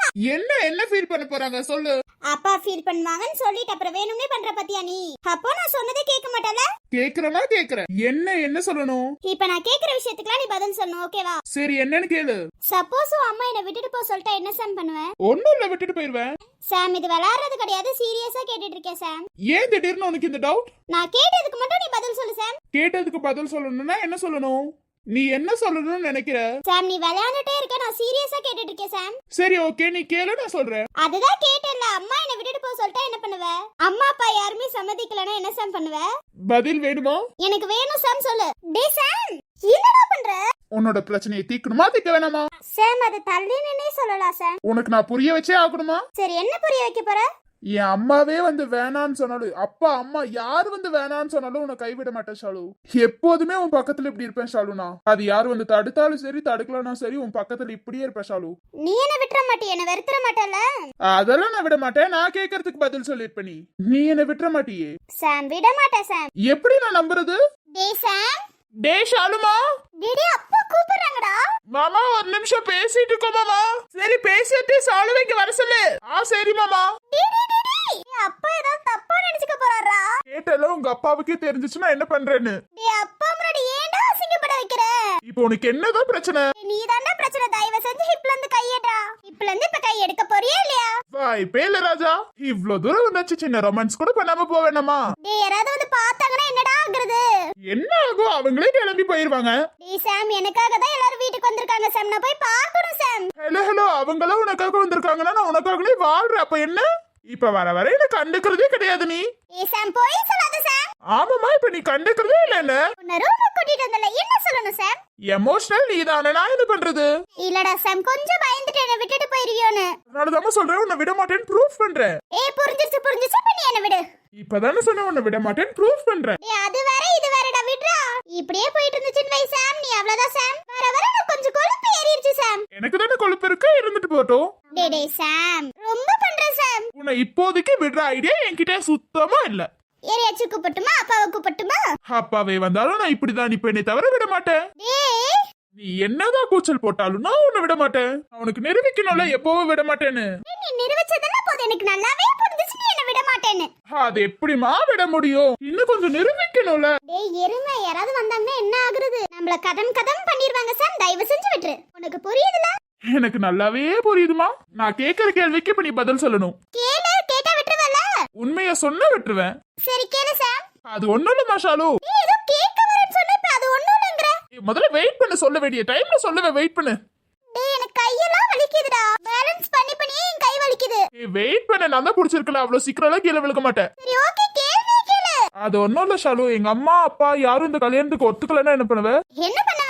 Speaker 3: என்ன ஃபீல் பண்ண போறாங்க சொல்லு.
Speaker 4: அப்பா ஃபீல் பண்ணுவாங்கன்னு சொல்லிட்டு அப்புறம் வேணும்னே பண்ற பத்தியா நீ? அப்போ நான் சொன்னதே கேட்க மாட்டல.
Speaker 3: கேக்குறனா கேக்குறேன். என்ன சொல்லணும்?
Speaker 4: இப்ப நான் கேக்குற விஷயத்துக்குலாம் நீ பதில் சொல்லணும், ஓகேவா?
Speaker 3: சரி, என்னன்னு கேளு.
Speaker 4: சப்போஸ் அம்மா என்ன விட்டுட்டு போ சொல்லிட்டா என்ன சாம் பண்ணுவேன்?
Speaker 3: ஒண்ணும் இல்ல, விட்டுட்டு போயிருவேன்.
Speaker 4: சாம், இது விளையாடுறது கிடையாது, சீரியஸா கேட்டுட்டு இருக்கேன் சாம்.
Speaker 3: ஏன் திடீர்னு உனக்கு இந்த டவுட்?
Speaker 4: நான் கேட்டதுக்கு மட்டும் நீ பதில் சொல்லு சாம்.
Speaker 3: கேட்டதுக்கு பதில் சொல்லணும்னா என்ன சொல்லணும்? நீ என்ன சொல்லணும்னு நினைக்கிற?
Speaker 4: சாம், நீ விளையாண்டுட்டே இருக்க, நான் சீரியஸா கேட்டுட்டு இருக்கேன் சாம்.
Speaker 3: சரி ஓகே, நீ கேளு, நான் சொல்றேன்.
Speaker 4: அதுதான் கேட்டேன்ல. அம்மா என்ன விட்டுட்டு போ சொல்லிட்டா என்ன பண்ணுவ? அம்மா அப்பா யாருமே சம்மதிக்கலனா என்ன சாம் பண்ணுவ?
Speaker 3: பதில் வேணுமா?
Speaker 4: எனக்கு வேணும் சாம், சொல்லு. டேய் சாம், என்னடா பண்ற?
Speaker 3: உன்னோட பிரச்சனையை தீக்கணுமா தீக்க வேணாமா?
Speaker 4: சாம், அது தள்ளி நின்னே சொல்லலாம் சாம்.
Speaker 3: உனக்கு நான் புரிய வச்சே ஆகணுமா?
Speaker 4: சரி, என்ன புரிய வைக்க போற?
Speaker 3: என் அம்மாவே வந்து வேணான்னு சொன்னாலும், அப்பா அம்மா யாரு வந்து வேணான்னு சொன்னாலும் உன்னை கைவிட மாட்டேன் ஷாலு. எப்போதுமே உன் பக்கத்துல இப்படி இருப்பேன் ஷாலுனா. அது யாரு வந்து தடுத்தாலும் சரி தடுக்கலனா சரி உன் பக்கத்துல இப்படியே இருப்பேன் ஷாலு.
Speaker 4: நீ என்ன விட்டுற மாட்டிய, என்ன வெறுத்துற மாட்டல?
Speaker 3: அதெல்லாம் நான் விட மாட்டேன். நான் கேட்கறதுக்கு பதில் சொல்லிருப்ப. நீ என்ன விட்டுற மாட்டியே.
Speaker 4: சாம் விட மாட்டேன் சாம்.
Speaker 3: எப்படி நான் நம்புறது?
Speaker 4: டேய் சாம்.
Speaker 3: டேய் ஷாலுமா.
Speaker 4: டேடி அப்பா கூப்பிடுறாங்கடா.
Speaker 3: மாமா ஒரு நிமிஷம் பேசிட்டு இருக்கோம் மாமா. சரி பேசிட்டு சாலுவைக்கு வர சொல்லு. சரி மாமா.
Speaker 4: அப்பா ஏதாவது தப்பா நினைச்சுக்க போறாரா?
Speaker 3: கேட்டல உங்க அப்பாவுக்கே தெரிஞ்சிச்சுன்னா என்ன பண்றேன்னு.
Speaker 4: டேய் அப்பா முன்னாடி ஏன்டா அசிங்கப்பட வைக்கிற?
Speaker 3: இப்போ உனக்கு என்னதான் பிரச்சனை?
Speaker 4: நீ தான்டா பிரச்சனை. தயவு செஞ்சு ஹிப்ல இருந்து கையேடா. ஹிப்ல இருந்து இப்ப கை எடுக்க போறியா இல்லையா?
Speaker 3: வாய்ப்பே இல்ல ராஜா. இவ்ளோ தூரம் வந்தாச்சு, சின்ன ரொமான்ஸ் கூட பண்ணாம போவேணாமா?
Speaker 4: டேய் யாராவது வந்து பார்த்தாங்கன்னா என்னடா ஆகுறது?
Speaker 3: என்ன ஆகும்? அவங்களே கிளம்பி போயிருவாங்க.
Speaker 4: டேய் சாம், எனக்காக தான் எல்லாரும் வீட்டுக்கு வந்திருக்காங்க சாம். நான் போய் பார்க்கணும் சாம்.
Speaker 3: ஹலோ அவங்களாம் உனக்காக வந்திருக்காங்கன்னா நான் உனக்காகவே வாழ்றேன். அப்ப என்ன? இப்ப வர வர என்ன கண்டுக்கிறதே கிடையாது நீ.
Speaker 4: ஏய் சாம் போய் சொல்லாத சாம்.
Speaker 3: ஆமாமா, இப்ப நீ கண்டுக்கிறதே இல்ல என்ன?
Speaker 4: உன்னை ரூமுக்கு கூட்டிட்டு வந்தல, என்ன சொல்லணும் சாம்?
Speaker 3: எமோஷனல் நீ தானே, நான் என்ன பண்றது?
Speaker 4: இல்லடா சாம், கொஞ்சம் பயந்துட்டு என்ன விட்டுட்டு போயிருவியோன்னு.
Speaker 3: அதனாலதான் சொல்றேன் உன்னை விட மாட்டேன்னு ப்ரூஃப் பண்றேன்.
Speaker 4: ஏய் புரிஞ்சிச்சு இப்ப நீ என்ன விடு.
Speaker 3: இப்பதானே சொன்ன உன்னை விட மாட்டேன்னு ப்ரூஃப் பண்றேன்.
Speaker 4: டேய் அது வேற இது வேறடா, விடுடா. இப்படியே போயிட்டு இருந்துச்சுன்னு வை சாம், நீ அவ்வளவுதான் சாம். வர வர எனக்கு கொஞ்சம் கொழுப்பு ஏறிடுச்சு சாம்.
Speaker 3: எனக்கு தானே கொழுப்பு இருக்கு, இருந்துட்டு போட்டோம்.
Speaker 4: டேய் சாம் ரொம்ப பண்ற சாம்.
Speaker 3: உன்னை இப்போதைக்கு விடுற ஐடியா என்கிட்ட சுத்தமா இல்ல.
Speaker 4: ஏரியாச்சு கூப்பிட்டுமா, அப்பாவை கூப்பிட்டுமா?
Speaker 3: அப்பாவே வந்தாலும் நான் இப்படிதான் நிப்பேனே தவிர விட மாட்டேன்.
Speaker 4: டேய்
Speaker 3: நீ என்னதான் கூச்சல் போட்டாலும் நான் உன்னை விட மாட்டேன். அவனுக்கு நிரூபிக்கணும்ல எப்பவும் விட மாட்டேன்னு.
Speaker 4: நீ நிரூபிச்சதெல்லாம் போது, எனக்கு நல்லாவே புரிஞ்சிச்சு நீ என்ன விட மாட்டேன்னு.
Speaker 3: அது எப்படிமா விட முடியும்? இன்னும் கொஞ்சம் நிரூபிக்கணும்ல.
Speaker 4: டேய் எருமை, யாராவது வந்தாங்கன்னா என்ன ஆகுறது? நம்மள கதம் பண்ணிடுவாங்க சாம். தயவு செஞ்சு விட்டுரு. உனக்கு புரியுதுல?
Speaker 3: எனக்கு நல்லாவே புரியுதுமா. நான் கேக்குற கேள்விக்கு இப்ப நீ பதில் சொல்லணும்.
Speaker 4: கேட்டா விட்டுருவல?
Speaker 3: உண்மைய சொன்ன விட்டுருவேன்.
Speaker 4: சரி கேளு சாம்.
Speaker 3: அது ஒண்ணும் இல்ல மஷாலு.
Speaker 4: நீ ஏதோ கேட்க வரேன்னு சொன்ன, இப்ப அது ஒண்ணும் இல்லங்கற.
Speaker 3: முதல்ல வெயிட் பண்ண, சொல்ல வேண்டிய டைம்ல சொல்லுவேன், வெயிட் பண்ணு.
Speaker 4: டேய் எனக்கு கையெல்லாம் வலிக்குதுடா. பேலன்ஸ் பண்ணி என் கை வலிக்குது.
Speaker 3: வெயிட் பண்ண, நான் தான் புடிச்சிருக்கல, அவ்வளவு சீக்கிரம்லாம் கீழே விழுக மாட்டேன்.
Speaker 4: சரி ஓகே, கேளு கேளு.
Speaker 3: அது ஒண்ணும் இல்ல ஷாலு. எங்க அம்மா அப்பா யாரும் இந்த கல்யாணத்துக்கு ஒத்துக்கலன்னா என்ன பண்ணுவ?
Speaker 4: என்ன பண்ணுவ?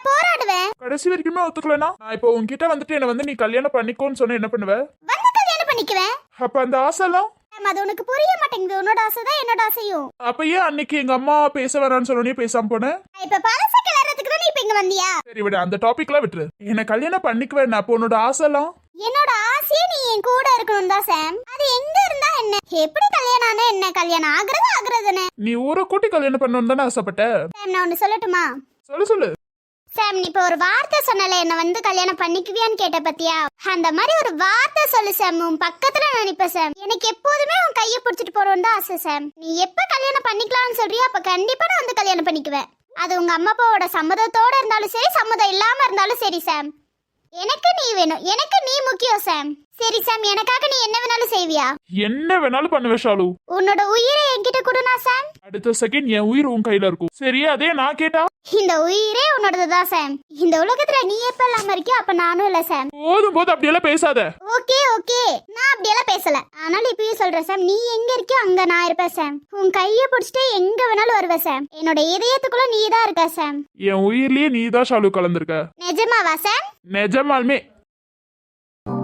Speaker 4: போராடுவேன்.
Speaker 3: கடைசி வரைக்குமே ஒத்துக்கலனா நான் இப்போ உன்கிட்ட வந்துட்டு என்ன வந்து நீ கல்யாணம் பண்ணிக்கோன்னு சொன்ன என்ன பண்ணுவ?
Speaker 4: வந்து கல்யாணம் பண்ணிக்குவேன்.
Speaker 3: அப்ப அந்த ஆசைலாம்
Speaker 4: அது உனக்கு புரிய மாட்டேங்குது. உன்னோட ஆசைதான் என்னோட ஆசையும்.
Speaker 3: அப்ப ஏன் அன்னைக்கு எங்க அம்மா பேச வரான்னு சொன்னே பேசாம போனேன்?
Speaker 4: இப்ப பழச கிளறதுக்கு தான் நீ இப்ப இங்க வந்தியா?
Speaker 3: சரி விடு, அந்த டாபிக்லாம் விட்டுரு. என்ன கல்யாணம் பண்ணிக்குவேன். அப்போ உன்னோட ஆசைலாம்?
Speaker 4: என்னோட ஆசையே நீ என் கூட இருக்கணும் தான் சாம். அது எங்க இருந்தா என்ன? எப்படி கல்யாணம் ஆனா என்ன? கல்யாணம் ஆகுறதுன்னு.
Speaker 3: நீ ஊரை கூட்டி கல்யாணம் பண்ணணும்னு தானே ஆசைப்பட்ட?
Speaker 4: சாம் நான் ஒன்னு சொல்லட்டுமா?
Speaker 3: சொல்லு.
Speaker 4: சாம் நீ இப்ப ஒரு வார்த்தை சொன்னல, என்ன வந்து கல்யாணம் பண்ணிக்குவியான்னு கேட்ட பத்தியா? அந்த மாதிரி ஒரு வார்த்தை சொல்லு சாம். உன் பக்கத்துல நான் நிப்ப சாம். எனக்கு எப்போதுமே உன் கையை பிடிச்சிட்டு போறோம் தான் ஆசை சாம். நீ எப்ப கல்யாணம் பண்ணிக்கலாம்னு சொல்றியோ அப்ப கண்டிப்பா நான் வந்து கல்யாணம் பண்ணிக்குவேன். அது உங்க அம்மா அப்பாவோட சம்மதத்தோட இருந்தாலும் சரி, சம்மதம் இல்லாம இருந்தாலும் சரி சாம். எனக்கு நீ வேணும், எனக்கு நீ முக்கியம் சாம். சரி சாம், எனக்காக நீ என்ன வேணாலும் செய்வியா?
Speaker 3: என்ன வேணாலும் பண்ணுவேன் ஷாலு.
Speaker 4: உன்னோட உயிரை என்கிட்ட கொடுனா சாம்.
Speaker 3: அடுத்த செகண்ட் என் உயிர் உன் கையில இருக்கும். சரியா? அதே நான் கேட்டா?
Speaker 4: இந்த உயிரே உன்னோடதுதான் சாம். இந்த உலகத்துல நீ எப்ப இல்லாம இருக்கியோ அப்ப நானும் இல்ல சாம்.
Speaker 3: போதும் அப்படியெல்லாம் பேசாத.
Speaker 4: ஓகே நான் அப்படியெல்லாம் பேசல. ஆனாலும் இப்பயும் சொல்றேன் சாம், நீ எங்க இருக்கியோ அங்க நான் இருப்பேன் சாம். உன் கைய பிடிச்சிட்டு எங்க வேணாலும் வருவேன் சாம். என்னோட இதயத்துக்குள்ள நீ தான் இருக்க சாம்.
Speaker 3: என் உயிர்லயே நீ தான் ஷாலு கலந்துருக்க.
Speaker 4: நிஜமாவா சாம்?
Speaker 3: நிஜமாலுமே.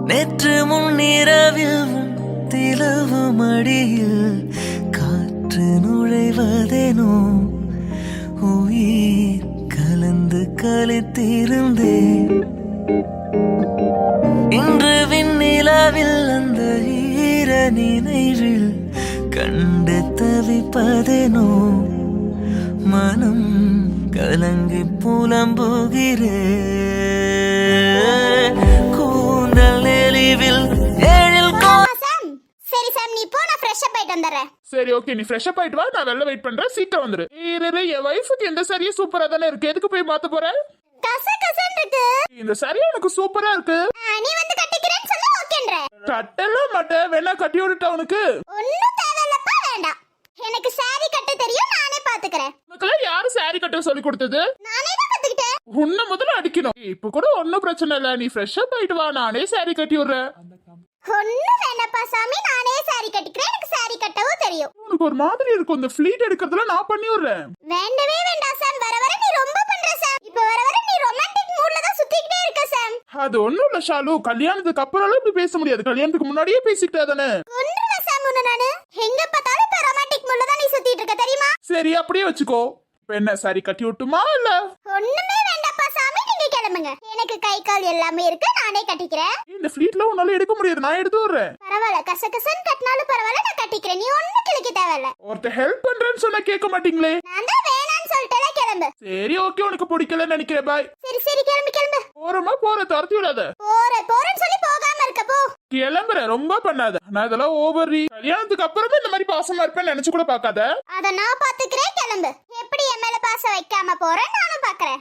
Speaker 1: நேற்று முன்னிரவில் திலவு மடியில் காற்று நுழைவதேனோ உயிர் கலந்து கலித்திருந்தேன். இன்று விண்ணிலவில் அந்த ஈர நினைவில் கண்டு தவிப்பதேனோ மனம் கலங்கி புலம்புகிறேன்.
Speaker 4: சரி சாம், நீ போ, நான் ஃப்ரெஷ் அப் ஆயிட்டு வந்துறேன்.
Speaker 3: சரி ஓகே, நீ ஃப்ரெஷ் அப் ஆயிட்டு வா, நான் வெளில வெயிட் பண்றேன். சீக்கிரம் வந்துரு. என் வைஃபுக்கு இந்த சாரியே சூப்பரா தானே இருக்கு, எதுக்கு போய் மாத்த போற?
Speaker 4: கசகசன்னு இருக்கு.
Speaker 3: இந்த சாரி எனக்கு சூப்பரா இருக்கு.
Speaker 4: நீ வந்து கட்டிக்கிறேன்னு சொல்லி ஓகேன்ற.
Speaker 3: கட்டலாம் மாட்டேன், வேணா கட்டி விட்டுட்டா உனக்கு?
Speaker 4: ஒண்ணும் தேவையில்லப்பா, வேண்டாம். எனக்கு சாரி கட்ட தெரியும், நானே பாத்துக்கறேன்.
Speaker 3: உனக்கெல்லாம் யாரு சாரி கட்ட சொல்லி கொடுத்தது?
Speaker 4: நானே தான் கத்துக்கிட்டேன்.
Speaker 3: உன்னை முதல்ல அடிக்கணும். இப்ப கூட ஒன்னும் பிரச்சனை இல்ல, நீ ஃப்ரெஷ் அப் ஆயிட்டு வா, நானே சாரி கட்டி விடுறேன்.
Speaker 4: ஒண்ணும் வேண்டாப்பா சாமி, நானே சாரி கட்டிக்கிறேன். எனக்கு சாரி கட்டவும் தெரியும்.
Speaker 3: உனக்கு ஒரு மாதிரி இருக்கும், இந்த ஃப்ளீட் எடுக்கிறதுல நான் பண்ணி விடுறேன்.
Speaker 4: வேண்டவே வேண்டாம் சாம். வர வர நீ ரொம்ப பண்ற சாம். இப்ப வர வர நீ ரொமான்டிக் மூட்ல தான் சுத்திக்கிட்டே இருக்க சாம்.
Speaker 3: அது ஒண்ணும் இல்ல ஷாலு, கல்யாணத்துக்கு அப்புறம் இப்படி பேச முடியாது, கல்யாணத்துக்கு முன்னாடியே பேசிக்கிட்டே தானே.
Speaker 4: கொன்றுவ சாம் உன்னை நானு. எங்க பார்த்தாலும் இப்ப ரொமான்டிக் மூட்ல தான் நீ சுத்திட்டு இருக்க தெரியுமா?
Speaker 3: சரி அப்படியே வச்சுக்கோ. இப்ப என்ன சாரி கட்டி விட்டுமா இல்ல?
Speaker 4: ஒண்ணுமே வேண்டாப்பா சாமி, நீங்க கிளம்புங்க. எனக்கு கை கால் எல்லாமே இருக்கு, நானே கட்டிக்கிறேன்.
Speaker 3: இந்த ஃபிளீட்ல உன்னால எடுக்க முடியாது, நான் எடுத்து வர்றேன்.
Speaker 4: பரவாயில்ல, கசகசன்னு கட்டினாலும் பரவாயில்ல, நான் கட்டிக்கிறேன். நீ ஒண்ணும் கிழக்க தேவையில்ல.
Speaker 3: ஒருத்தர் ஹெல்ப் பண்றேன்னு சொன்னா கேட்க மாட்டீங்களே.
Speaker 4: நான் தான் வேணான்னு சொல்லிட்டேல, கிளம்பு.
Speaker 3: சரி ஓகே, உனக்கு பிடிக்கலன்னு நினைக்கிறேன். பாய்.
Speaker 4: சரி சரி, கிளம்பு கிளம்பு.
Speaker 3: போறமா போற, துரத்தி விடாத.
Speaker 4: போறேன்னு சொல்லி போகாம இருக்க போ.
Speaker 3: கிளம்புற, ரொம்ப பண்ணாத. நான் இதெல்லாம் ஓவர். கல்யாணத்துக்கு அப்புறமே இந்த மாதிரி பாசமா இருப்பேன்னு நினைச்சு கூட பாக்காத.
Speaker 4: அத நான் பாத்துக்கிறேன், கிளம்பு. எப்படி என் மேல பாசம் வைக்காம போறேன் நானும் பாக்குறேன்.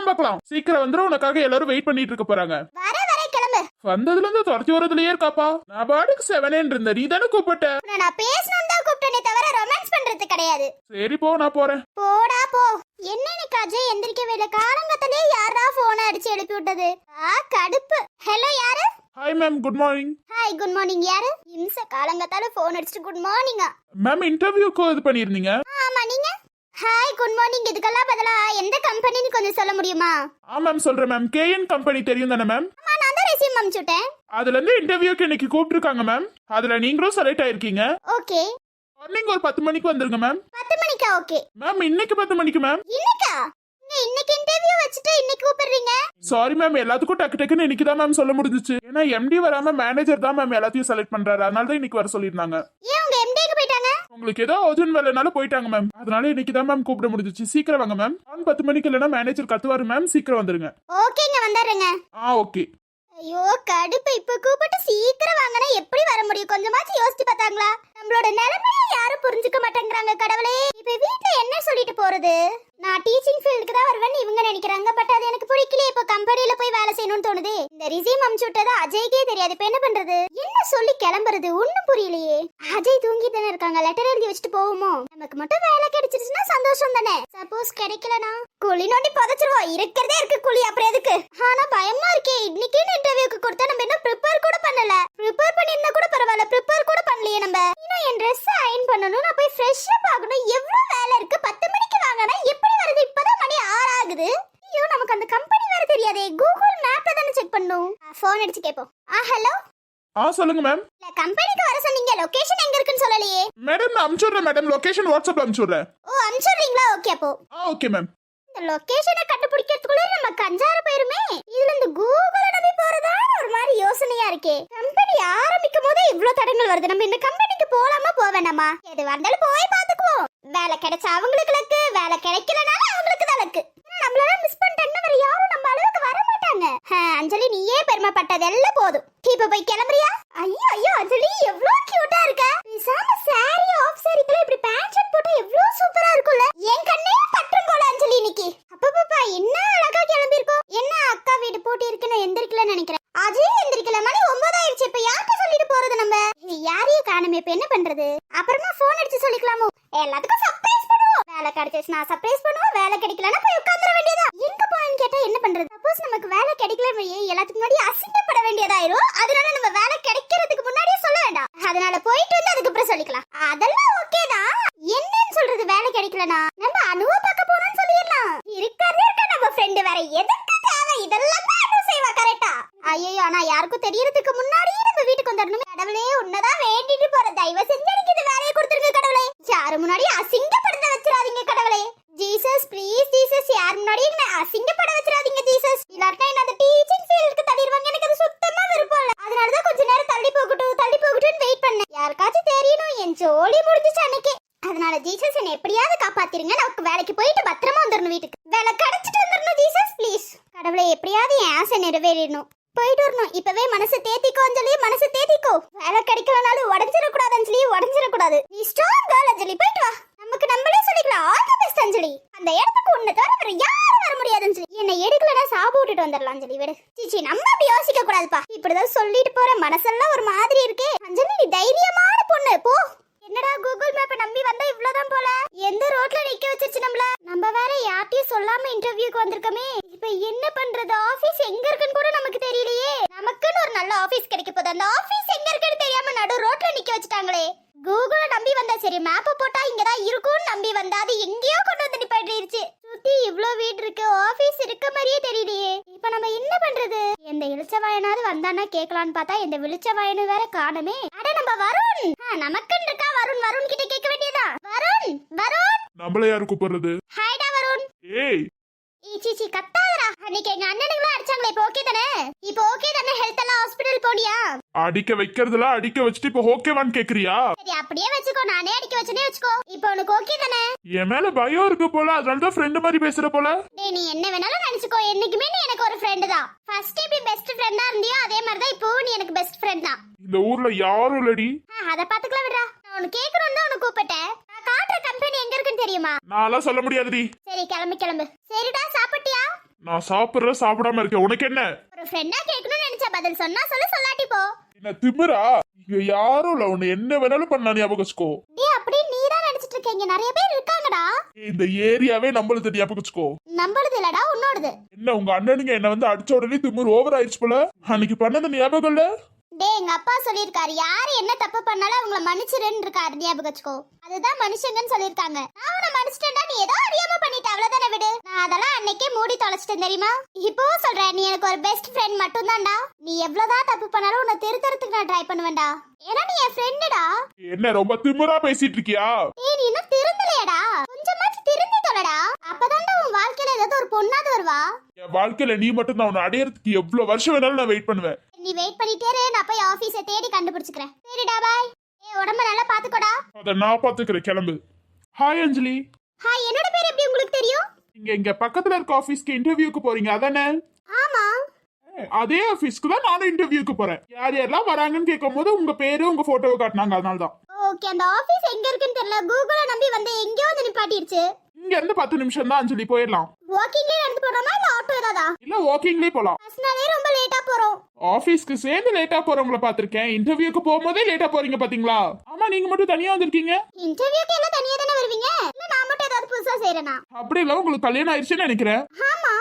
Speaker 3: பாக்கலாம். சீக்கிரம் வந்துடும், உனக்காக எல்லாரும் வெயிட் பண்ணிட்டு இருக்க போறாங்க.
Speaker 4: வர கிளம்பு.
Speaker 3: வந்ததுல இருந்து துரத்தி வரதுலயே இருக்காப்பா. நான் பாட்டுக்கு 7 இருந்தேன், நீ தானே கூப்பிட்ட.
Speaker 4: நான் பேசணும் தான் கூப்பிட்டேனே தவிர ரொமான்ஸ் பண்றது கிடையாது.
Speaker 3: சரி போ, நான் போறேன்.
Speaker 4: போடா போ. என்ன இன்னைக்கு அஜய் எந்திரிக்கவே இல்ல? காலங்கத்திலே யாரா போன் அடிச்சு எழுப்பி விட்டது? கடுப்பு. ஹலோ, யாரு?
Speaker 3: Hi ma'am, good morning.
Speaker 4: Hi, good morning. யாரு? இம்ச காலங்கத்தால போன் அடிச்சிட்டு குட் மார்னிங்கா?
Speaker 3: மேம் இன்டர்வியூக்கு இது பண்ணிருந்தீங்க.
Speaker 4: ஆமா, நீங்க? Hi, good morning. இதுக்கெல்லாம் பதிலா எந்த கம்பெனின்னு கொஞ்சம் சொல்ல முடியுமா?
Speaker 3: மேம் சொல்றேன் மேம். KN கம்பெனி தெரியும் தானே மேம்?
Speaker 4: ஆமா, நான் தான் ரெஸ்யூம் அனுப்பிச்சுட்டேன்.
Speaker 3: அதுல இருந்து இன்டர்வியூக்கு இன்னைக்கு கூப்பிட்டுருக்காங்க மேம். அதுல நீங்களும் செலக்ட் ஆயிருக்கீங்க.
Speaker 4: ஓகே.
Speaker 3: மார்னிங் ஒரு 10 மணிக்கு வந்துருங்க மேம்.
Speaker 4: 10 மணிக்கா? ஓகே
Speaker 3: மேம் இன்னைக்கு 10 மணிக்கு மேம்.
Speaker 4: இன்னைக்கா? இன்னைக்கு இன்டர்வியூ வச்சுட்டு இன்னைக்கு கூப்பிடுறீங்க?
Speaker 3: சாரி மேம், எல்லாத்துக்கும் டக்குன்னு இன்னைக்கு தான் மேம் சொல்ல முடிஞ்சிச்சு. ஏன்னா MD வராம மேனேஜர் தான் மேம் எல்லாத்தையும் செலக்ட் பண்றாரு, அதனால தான் இன்னைக்கு வர சொல்லிருந்தாங்க.
Speaker 4: ஏன் உங்க MDக்கு போயிட்டாங்க?
Speaker 3: உங்களுக்கு ஏதோ அர்ஜென்ட் வேலைனால போயிட்டாங்க மேம், அதனால இன்னைக்கு தான் மேம் கூப்பிட முடிஞ்சிச்சு. சீக்கிரம் வாங்க மேம். 10 மணிக்கு இல்லைன்னா மேனேஜர் கத்துவாரு மேம், சீக்கிரம் வந்துருங்க.
Speaker 4: ஓகேங்க, வந்துடுறேங்க.
Speaker 3: ஓகே.
Speaker 4: ஐயோ கடுப்பு. இப்ப கூப்பிட்டு சீக்கிரம் வாங்கினா எப்படி வர முடியும்? கொஞ்சமாச்சும் யோசிச்சு பார்த்தாங்களா? நம்மளோட நிலைமையை யாரும் புரிஞ்சுக்க மாட்டேங்கிறாங்க கடவுளே. இப்ப வீட்டுல என்ன சொல்லிட்டு போறது? நான் டீச்சிங் ஃபீல்டுக்கு தான் வருவேன்னு இவங்க நினைக்கிறாங்க. பட் அது எனக்கு பிடிக்கல. இப்ப கம்பெனில போய் வேலை செய்யணும்னு தோணுது. இந்த ரிசீம் அமுச்சு விட்டதா அஜய்க்கே தெரியாது. இப்ப என்ன பண்றது? என்ன சொல்லி கிளம்புறது? ஒண்ணும் புரியலையே. அஜய் தூங்கி தானே இருக்காங்க, லெட்டர் எழுதி வச்சுட்டு போவோமோ? நமக்கு மட்டும் வேலை கிடைச்சிருச்சுன்னா சந்தோஷம் தானே. சப்போஸ் கிடைக்கலனா குழி நோண்டி புதைச்சிருவோம். இருக்கிறதே இருக்கு குழி, அப்புறம் எதுக்கு? ஆனா பயமா இருக்கே. இன்னைக்கு இன்டர்வியூக்கு கொடுத்தா நம்ம என்ன ப்ரிப்பேர் கூட பண்ணல. ப்ரிப்பேர் பண்ணிருந்தா கூட பரவாயில்ல, ப்ரிப்பேர் கூட பண்ணலையே நம்ம. இன்னும் என் ட்ரெஸ் அயர்ன் பண்ணனும், நான் போய் ஃப்ரெஷ் அப் ஆகணும். எவ்வளவு வேலை இருக்கு. 10 மணிக்கு வாங்கனா எப்படி வருது? இப்பதான் மணி 6 ஆகுது. ஐயோ, நமக்கு அந்த கம்பெனி வேற தெரியாதே. கூகுள் மேப்ல தானே செக் பண்ணனும். ஃபோன் அடிச்சு கேப்போம். ஹலோ.
Speaker 3: சொல்லுங்க மேம்.
Speaker 4: இல்ல, கம்பெனிக்கு வர சொன்னீங்க, லொகேஷன் எங்க இருக்குன்னு சொல்லலையே.
Speaker 3: மேடம் நான் அனுப்பிச்சுடுறேன் மேடம், லொகேஷன் வாட்ஸ்அப்ல அனுப்பிச்சுடுறேன்.
Speaker 4: அனுப்பிச்சுடுறீங்களா? ஓகே அப்போ.
Speaker 3: Okay ma'am.
Speaker 4: இந்த லொகேஷனை கண்டுபிடிக்கிறதுக்குள்ள நம்ம கஞ்சார போயிருமே. இதுல இந்த கூகுள நம்பி போறதா ஒரு மாதிரி யோசனையா இருக்கே. கம்பெனி ஆரம்பிக்கும் போதே இவ்ளோ தடங்கள் வருது. நம்ம இந்த கம்பெனிக்கு போலாமா போவேனாமா? எது வந்தாலும் போய் பாத்துக்குவோம். வேலை கிடைச்சா அவங்களுக்கு லக்கு, வேலை கிடைக்கலனாலும் அவங்களுக்கு தான் லக்கு. நம்மளால மிஸ் பண்ணிட்டேன்னா வேற யாரும் நம்ம அளவுக்கு வர மாட்டாங்க. அஞ்சலி, நீயே பெருமைப்பட்டது எல்லாம் போதும். இப்ப போய் கிளம்புறியா? ஐயோ ஐயோ அஞ்சலி, எவ்வளவு கியூட்டா இருக்க. பேசாம சாரி ஆஃப் சாரிக்குள்ள இப்படி பேண்ட் ஷர்ட் போட்டா எவ்வளவு சூப்பரா இருக்கும்ல. என் கண்ணே பற்றும் போல அஞ்சலி இன்னைக்கு. அப்பப்பா என்ன அழகா கிளம்பி இருக்கோம். என்ன அக்கா வீடு போட்டி இருக்குன்னு எந்திரிக்கலன்னு நினைக்கிறேன். அஜய் எந்திரிக்கல, மணி 9 ஆயிடுச்சு. இப்ப யார்கிட்ட சொல்லிட்டு போறது நம்ம? யாரையும் காணுமே. இப்ப என்ன பண்றது? அப்புறமா போன் அடிச்சு சொல்லிக்கலாமோ? எல்லாத்துக்கும் சர்ப்ரைஸ் பண்ணுவோம். வேலை கிடைச்சிச்சுனா சர்ப்ரைஸ் பண்ணுவோம், வேலை கிடைக்கலன்னா போய் உட்கார்ந்துட வேண்டியதா. எங்க போறேன்னு கேட்டா என்ன பண்றது? சப்போஸ் நமக்கு வேலை கிடைக்கல, எல்லாத்துக்கு முன்னாடி அசிங்கப்பட வேண்டியதாயிரும். அதனால நம்ம வேலை கிடைக்கிறதுக்கு முன்னாடியே சொல்ல வேண்டாம். அதனால போயிட்டு வந்து அதுக்கப்புறம் சொல்லிக்கலாம். அதெல்லாம் ஓகே தான். என்னன்னு சொல்றது? வேலை கிடைக்கலனா நம்ம அனுவ பார்க்க போறோம்னு சொல்லிடலாம். இருக்கறதே இருக்க நம்ம ஃப்ரெண்ட், வேற எதுக்கு தேவை? இதெல்லாம் தான் அனு செய்வா கரெக்ட்டா. ஐயோ, ஆனா யாருக்கும் தெரியறதுக்கு முன்னாடியே நம்ம வீட்டுக்கு வந்துடணும். கடவுளே, உன்னதான் வேண்டிட்டு போற. தயவு செஞ்சு எனக்கு இந்த வேலையை கொடுத்துருங்க கடவுளே. யாரு முன்னாடி அசிங்கப்படுத்த வச்சிடாதீங்க கடவுளே. ஜீசஸ் ப்ளீஸ், ஜீசஸ் யார் முன்னாடி என்ன அசிங்கப்பட வச்சிடாதீங்க ஜீசஸ். இல்லாட்டா என்ன அந்த டீச்சிங் ஃபீல்டுக்கு தள்ளிடுவாங்க. எனக்கு அது சுத்தமா விருப்பம் இல்ல. அதனாலதான் கொஞ்ச நேரம் தள்ளி போகட்டும்னு வெயிட் பண்ணேன். யாருக்காச்சும் தெரியணும், என் ஜோலி முடிஞ்சிச்சு அன்னைக்கு. அதனால ஜீசஸ் என்ன எப்படியாவது காப்பாத்திருங்க. நமக்கு வேலைக்கு போயிட்டு பத்திரமா வந்துடணும் வீட்டுக்கு. வேலை கிடைச்சிட்டு வந்துடணும் ஜீசஸ் ப்ளீஸ். கடவுளே, எப்படியாவது என் ஆசை நிறைவேறிடணும். போயிட்டு வரணும். இப்பவே மனசு தேத்திக்கோ அஞ்சலி, மனசு தேத்திக்கோ. வேலை கிடைக்கலனாலும் உடஞ்சிடக்கூடாது அஞ்சலி, உடஞ்சிடக்கூடாது. நீ ஸ்ட்ராங் கேர்ள் அஞ்சலி, போயிட்டு வா. நமக்கு நம்மளே சொல்லிக்கலாம். ஆல் தி பெஸ்ட் அஞ்சலி. அந்த இடத்துக்கு உன்னை தவிர வேற யாரும் வர முடியாது அஞ்சலி. என்னை எடுக்கலன்னா சாப்பு விட்டுட்டு வந்துடலாம் அஞ்சலி, விடு. சீச்சி, நம்ம அப்படி யோசிக்க கூடாதுப்பா. இப்படிதான் சொல்லிட்டு போற. மனசெல்லாம் ஒரு மாதிரி இருக்கே. அஞ்சலி, நீ தைரியமான பொண்ணு, போ. என்னடா கூகுள் மேப்பை நம்பி வந்தா இவ்வளவுதான் போல. எந்த ரோட்ல நிக்க வச்சிருச்சு நம்மள. நம்ம வேற யார்ட்டையும் சொல்லாம இன்டர்வியூக்கு வந்திருக்கோமே. இப்ப என்ன பண்றது? ஆபீஸ் எங்க இருக்குன்னு கூட நமக்கு தெரியலையே. நமக்குன்னு ஒரு நல்ல ஆபீஸ் கிடைக்க போகுது. அந்த ஆபீஸ் எங்க இருக்குன்னு தெரியாம நடு ரோட்ல நிக்க வச்சுட்டாங்களே. கூகுள நம்பி வந்தா சரி, மேப்பை போட்டா இங்கதான் இருக்கும்னு நம்பி வந்தா அது எங்கேயோ கொண்டு வந்து நிப்பாட்டிருச்சு. சுத்தி இவ்ளோ வீடு இருக்கு, ஆபீஸ் இருக்க மாதிரியே தெரியலையே. இப்ப நம்ம என்ன பண்றது? இந்த விழிச்ச வாயனாவது வந்தானா கேட்கலான்னு பார்த்தா இந்த விழிச்ச வாயனு வேற காணுமே. அட நம்ம வருண், நமக்குன்னு இருக்கா வருண். வருண் கிட்ட கேட்க வேண்டியதா? வருண், வருண்.
Speaker 3: நம்மள யாரு கூப்பிடுறது?
Speaker 4: ஹாய்டா வருண்.
Speaker 3: ஏய்
Speaker 4: ஈச்சி கத்தாதடா. அன்னைக்கு எங்க அண்ணனுங்களா அடிச்சாங்களே, இப்போ ஓகே தானே? இப்போ ஓகே தானே? ஹெல்த் எல்லாம் ஹாஸ்பிடல் போனியா?
Speaker 3: அடிக்க வைக்கிறதுல அடிக்க வச்சுட்டு இப்ப ஓகேவான்னு கேக்குறியா?
Speaker 4: சரி அப்படியே வச்சுக்கோ, நானே அடிக்க வச்சனே வச்சுக்கோ. இப்போ உனக்கு ஓகே தானே?
Speaker 3: என் மேல பயம் இருக்கு போல, அதனாலதான் ஃப்ரெண்ட் மாதிரி பேசுற போல.
Speaker 4: டேய் நீ என்ன வேணாலும் நினைச்சுக்கோ, என்னைக்குமே நீ எனக்கு ஒரு ஃப்ரெண்ட் தான். ஃபர்ஸ்ட் எப்படி பெஸ்ட் ஃப்ரெண்டா இருந்தியோ அதே மாதிரி தான் இப்போ நீ எனக்கு பெஸ்ட் ஃப்ரெண்ட் தான்.
Speaker 3: இந்த ஊர்ல யாரும் இல்லடி.
Speaker 4: அத பாத்துக்கலாம் விடுறா. நான் உனக்கு கேக்குறேன்னு தான் உனக்கு கூப்பிட்டேன். நான் காட்டுற கம்பெனி எங்க இருக்குன்னு தெரியுமா?
Speaker 3: நான்லாம் சொல்ல முடியாதுடி.
Speaker 4: சரி கிளம்பு கிளம்பு. சரிடா சாப்பிட்டியா?
Speaker 3: நான் சாப்பிடுற சாப்பிடாம இருக்கேன், உனக்கு என்ன?
Speaker 4: ஒரு ஃப்ரெண்டா கேட்கணும்னு நினைச்ச பதில் சொன்னா சொல்லு, சொல்லாட்டி போ.
Speaker 3: என்ன திமிரா? இங்க யாரும் இல்ல, உன்னை என்ன வேணாலும் பண்ணலாம், ஞாபகம் வச்சுக்கோ.
Speaker 4: டேய் அப்படியே நீ தான் நினைச்சிட்டு இருக்க, இங்க நிறைய பேர் இருக்காங்கடா.
Speaker 3: இந்த ஏரியாவே நம்மளுது, ஞாபகம் வச்சுக்கோ.
Speaker 4: நம்மளுது இல்லடா, உன்னோடது.
Speaker 3: என்ன உங்க அண்ணனுங்க என்ன வந்து அடிச்ச உடனே திமிரு ஓவர் ஆயிடுச்சு போல. அன்னைக்கு பண்ணது ஞாபகம் இல்ல?
Speaker 4: டேய் எங்க அப்பா சொல்லிருக்காரு, யாரு என்ன தப்பு பண்ணாலும் அவங்கள மன்னிச்சிருன்னு இருக்காரு, ஞாபகம் வச்சுக்கோ. அதுதான் மனுஷங்கன்னு சொல்லிருக்காங்க. நான் உன்னை மன்னிச்சிட்டேன்டா, நீ ஏதோ அறியாம பண்ணிட்ட, அவ்வளவுதானே விடு. நான் அதெல்லாம் அன்னைக்கே மூடி தொலைச்சிட்டேன் தெரியுமா? இப்போ சொல்றேன், நீ எனக்கு ஒரு பெஸ்ட் ஃப்ரெண்ட் மட்டும் தான்டா. நீ எவ்வளவுதான் தப்பு பண்ணாலும் உன்னை திருத்தறதுக்கு நான் ட்ரை பண்ணுவேன்டா. ஏன்னா நீ என் ஃப்ரெண்டுடா.
Speaker 3: என்ன ரொம்ப திமிரா பேசிட்டு இருக்கியா?
Speaker 4: ஏய் நீ இன்னும் திருந்தலையடா, கொஞ்சமாச்சு திருந்தி தொலைடா. அப்பதான்டா உன் வாழ்க்கையில ஏதாவது ஒரு பொண்ணாவது வருவா.
Speaker 3: என் வாழ்க்கையில நீ மட்டும் தான், உன்னை அடையறதுக்கு எவ்வளவு வருஷம் வேணாலும் நான் வெயிட் பண்ணுவேன்.
Speaker 4: நீ வெயிட் பண்ணிட்டே இரு, நான் போய் ஆபீஸை தேடி கண்டுபிடிச்சுக்கிறேன். சரிடா பாய். ஏய் உடம்ப நல்லா பாத்துக்கோடா.
Speaker 3: அத நான் பாத்துக்கிறேன், கிளம்பு. ஹாய் அஞ்சலி.
Speaker 4: ஹாய், என்னோட பேர் எப்படி உங்களுக்கு தெரியும்?
Speaker 3: இங்க பக்கத்துல இருக்க ஆபீஸ்க்கு இன்டர்வியூக்கு போறீங்க அதானே?
Speaker 4: ஆமா.
Speaker 3: அதே ஆபீஸ்க்கு தான் நானும் இன்டர்வியூக்கு போறேன். யார் யாரெல்லாம் வராங்கன்னு கேட்கும் போது உங்க பேரு உங்க போட்டோவை காட்டினாங்க, அதனாலதான்.
Speaker 4: ஓகே, அந்த ஆபீஸ் எங்க இருக்குன்னு தெரியல, கூகுள நம்பி வந்து எங்கயோ வந்து நிப்பாட்டிடுச்சு.
Speaker 3: இங்க இருந்து 10 நிமிஷம் தான் அஞ்சலி, போயிடலாம்.
Speaker 4: வாக்கிங்ல நடந்து போறோமா இல்ல ஆட்டோ ஏதாதா?
Speaker 3: இல்ல வாக்கிங்லயே போலாம்.
Speaker 4: பஸ்னாலே ரொம்ப லேட்டா போறோம்.
Speaker 3: ஆபீஸ்க்கு சேர்ந்து லேட்டா போறவங்கள பாத்திருக்கேன், இன்டர்வியூக்கு போகும்போதே லேட்டா போறீங்க பாத்தீங்களா? ஆமா, நீங்க மட்டும் தனியா வந்திருக்கீங்க.
Speaker 4: இன்டர்வியூக்கு எல்லாம் தனியா தானே வருவீங்க? இல்ல நான் மட்டும் ஏதாவது புதுசா செய்றேனா?
Speaker 3: அப்படி இல்ல, உங்களுக்கு கல்யாணம் ஆயிடுச்சுன்னு நினைக்கிறேன்.
Speaker 4: ஆமா.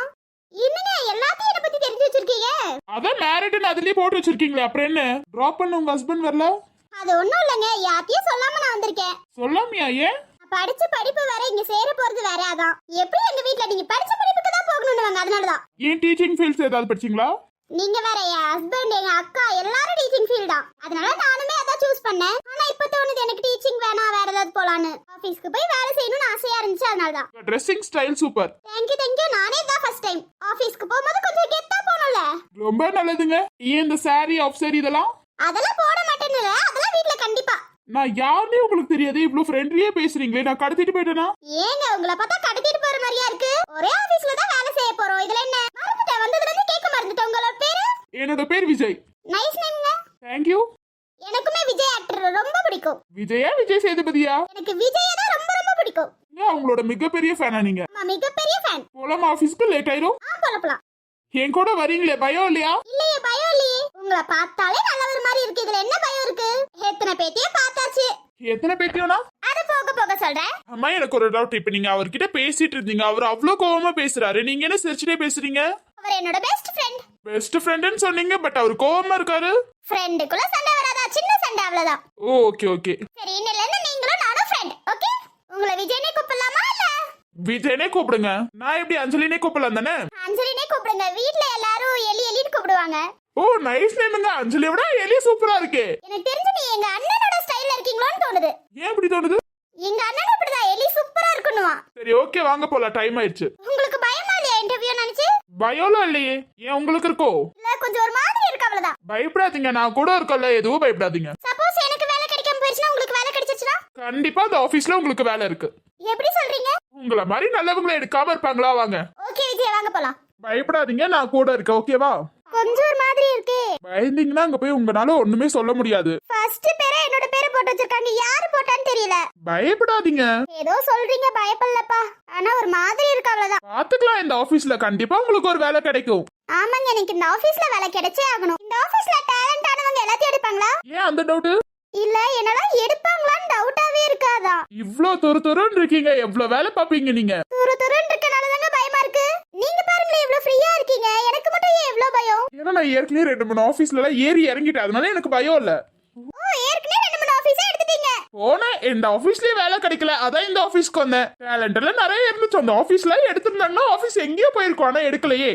Speaker 4: என்னங்க எல்லாத்தையும் என்ன பத்தி தெரிஞ்சு வச்சிருக்கீங்க?
Speaker 3: அதான் மேரிட்னு அதுலயே போட்டு வச்சிருக்கீங்களே, அப்புறம் என்ன? டிராப் பண்ண உங்க ஹஸ்பண்ட் வரல?
Speaker 4: அது ஒண்ணும் இல்லங்க, யாத்தையும் சொல்லாம நான் வந்திருக்கேன்.
Speaker 3: சொல்லாமியா? ஏன்?
Speaker 4: படிச்ச படிப்பு வேற, இங்க சேர போறது வேற. அதான் எப்படி எங்க வீட்ல நீங்க படிச்ச படிப்புக்கு தான் போகணும்னுவாங்க, அதனாலதான்.
Speaker 3: ஏன் டீச்சிங் ஃபீல்ட்ஸ் ஏதாவது படிச்சீங்களா?
Speaker 4: நீங்க வேற, என் ஹஸ்பண்ட் எங்க அக்கா எல்லாரும் டீச்சிங் ஃபீல்ட் தான். அதனால நானுமே அதான் சூஸ் பண்ணேன். ஆனா இப்ப தோணுது எனக்கு டீச்சிங் வேணாம், வேற ஏதாவது போலான்னு. ஆபீஸ்க்கு போய் வேலை செய்யணும்னு ஆசையா இருந்துச்சு, அதனாலதான்.
Speaker 3: Dressing style super.
Speaker 4: தேங்க்யூ. நானே தான் ஃபர்ஸ்ட் டைம் ஆபீஸ்க்கு போகும்போது கொஞ்சம் கெத்தா போகணும்ல.
Speaker 3: ரொம்ப நல்லதுங்க. ஏன் இந்த சாரி ஆஃப் சாரி இதெல்லாம்?
Speaker 4: அதெல்லாம் போட மாட்டேன்னு, அதெல்லாம் வீட்ல கண்டிப்பா.
Speaker 3: நான் யாருன்னே உங்களுக்கு தெரியாது, இவ்ளோ ஃப்ரெண்ட்லியா பேசுறீங்களே, நான் கடத்திட்டு போயிட்டேனா?
Speaker 4: ஏங்க உங்களை பார்த்தா கடத்திட்டு போற மாதிரியா இருக்கு? ஒரே ஆபீஸ்ல தான் வேலை செய்ய போறோம், இதுல என்ன? மறந்துட்டேன், வந்ததுல இருந்து கேட்க மறந்துட்டேன். உங்களோட பேரு?
Speaker 3: என்னோட பேர் விஜய்.
Speaker 4: நைஸ் நேம்ங்க.
Speaker 3: தேங்க்யூ.
Speaker 4: எனக்குமே விஜய் ஆக்டர் ரொம்ப பிடிக்கும்.
Speaker 3: விஜயா? விஜய் சேதுபதியா?
Speaker 4: எனக்கு விஜய் தான் ரொம்ப ரொம்ப பிடிக்கும்.
Speaker 3: ஏன் உங்களோட மிகப்பெரிய ஃபேனா நீங்க?
Speaker 4: ஆமா, மிகப்பெரிய ஃபேன்.
Speaker 3: போலாம், ஆபீஸ்க்கு லேட் ஆயிரும்.
Speaker 4: போலாம்.
Speaker 3: என் கூட வரீங்களே, பயம் இல்லையா?
Speaker 4: இல்லையே, பயம் இல்லையே. உங்களை பார்த்தாலே நல்லவர் மாதிரி இருக்கு, இதுல என்ன பயம் இருக்கு? எத்தனை பேட்டியே பார்த்தாச்சு.
Speaker 3: எத்தனை பேட்டியோனா?
Speaker 4: அது போக போக சொல்றேன்.
Speaker 3: அம்மா எனக்கு ஒரு டவுட். இப்ப நீங்க அவர்கிட்ட பேசிட்டு இருந்தீங்க, அவர் அவ்வளவு கோவமா பேசுறாரு, நீங்க என்ன சிரிச்சுட்டே பேசுறீங்க?
Speaker 4: அவர் என்னோட பெஸ்ட் ஃப்ரெண்ட்.
Speaker 3: பெஸ்ட் ஃப்ரெண்ட்னு சொன்னீங்க, பட் அவர் கோவமா இருக்காரு.
Speaker 4: ஃப்ரெண்டுக்குள்ள சண்டை வராதா? சின்ன சண்டை, அவ்வளவுதான்.
Speaker 3: ஓகே.
Speaker 4: சரி, இன்னில இருந்து நீங்களும் நானும் ஃப்ரெண்ட், ஓகே? உங்களை விஜயனே கூப்பிடலாமா இல்ல
Speaker 3: விஜயனே கூப்பிடுங்க. நான் எப்படி அஞ்சலினே கூப்பிடலாம் தானே?
Speaker 4: அஞ்சலினே கூப்பிடுங்க. வீட்ல எல்லாரும் எலின்னு கூப்பிடுவாங்க.
Speaker 3: ஓ நைஸ் நேமுங்க. அஞ்சலியை விட எலி சூப்பரா இருக்கே.
Speaker 4: எனக்கு தெரிஞ்சு நீ எங்க அண்ணனோட ஸ்டைல்ல இருக்கீங்களோன்னு தோணுது.
Speaker 3: ஏன் இப்படி தோணுது?
Speaker 4: எங்க அண்ணன் அப்படிதான், எலி சூப்பரா இருக்குன்னுவா.
Speaker 3: சரி ஓகே, வாங்க போலாம், டைம் ஆயிடுச்சு.
Speaker 4: உங்களுக்கு பயமா இல்லையா இன்டர்வியூ நினைச்சு?
Speaker 3: பயம்லாம் இல்லையே. ஏன் உங்களுக்கு இருக்கோ?
Speaker 4: இல்ல, கொஞ்சம் ஒரு மாதிரி இருக்கு, அவ்வளவுதான்.
Speaker 3: பயப்படாதீங்க, நான் கூட இருக்கல, எதுவும் பயப்படாதீங்க.
Speaker 4: சப்போஸ் எனக்கு வேலை கிடைக்காம போயிடுச்சுன்னா உங்களுக்கு வேலை கிடைச்சிச்சுனா?
Speaker 3: கண்டிப்பா அந்த ஆபீஸ்ல உங்களுக்கு வேலை இருக்கு.
Speaker 4: எப்படி சொல்றீங்க?
Speaker 3: உங்களை மாதிரி நல்லவங்களை எடுக்காம இருப்பாங்களா? வாங்க.
Speaker 4: ஓகே விஜய், வாங்க போலாம்.
Speaker 3: பயப்படாதீங்க, நான் கூட இருக்கேன், ஓகேவா?
Speaker 4: கொஞ்சம் ஒரு மாதிரி இருக்கு.
Speaker 3: பயந்தீங்கன்னா அங்க போய் உங்களால ஒண்ணுமே சொல்ல முடியாது.
Speaker 4: ஃபர்ஸ்ட் பேரை என்னோட பேரை போட்டு வச்சிருக்காங்க, யாரு போட்டான்னு தெரியல.
Speaker 3: பயப்படாதீங்க.
Speaker 4: ஏதோ சொல்றீங்க, பயப்படலப்பா. ஆனா ஒரு மாதிரி இருக்கு, அவ்வளவுதான்.
Speaker 3: பாத்துக்கலாம், இந்த ஆபீஸ்ல கண்டிப்பா உங்களுக்கு ஒரு வேலை கிடைக்கும்.
Speaker 4: ஆமாங்க, எனக்கு இந்த ஆபீஸ்ல வேலை கிடைச்சே ஆகணும். இந்த ஆபீஸ்ல டேலண்ட் ஆனவங்க எல்லாத்தையும் எடுப்பாங்களா?
Speaker 3: ஏன் அந்த டவுட்?
Speaker 4: இல்ல, என்னலாம் எடுப்பாங்களான்னு டவுட்டாவே இருக்காதா?
Speaker 3: இவ்ளோ துருன்னு இருக்கீங்க, எவ்வளவு வேலை பாப்பீங்க நீங்க?
Speaker 4: துருன்னு இருக்கனாலதாங்க பயமா இருக்கு. நீங்க பாருங்களேன், இவ்ளோ ஃப்ரீயா இருக்கீங்க, எனக்கு மட்டும் ஏன் இவ்ளோ பயம்?
Speaker 3: ஏன்னா நான் ஏற்கனவே 2-3 ஆபீஸ்ல எல்லாம் ஏறி இறங்கிட்டேன், அதனால எனக்கு பயம் இல்ல.
Speaker 4: ஓ, ஏற்கனவே 2-3 ஆபீஸா எடுத்துட்டீங்க.
Speaker 3: போனேன், இந்த ஆபீஸ்லயே வேலை கிடைக்கல, அதான் இந்த ஆபீஸ்க்கு வந்தேன். டேலண்ட் எல்லாம் நிறைய இருந்துச்சு, அந்த ஆபீஸ்ல எடுத்திருந்தாங்கன்னா ஆபீஸ் எங்கேயோ போயிருக்கோம், ஆனா எடுக்கலையே.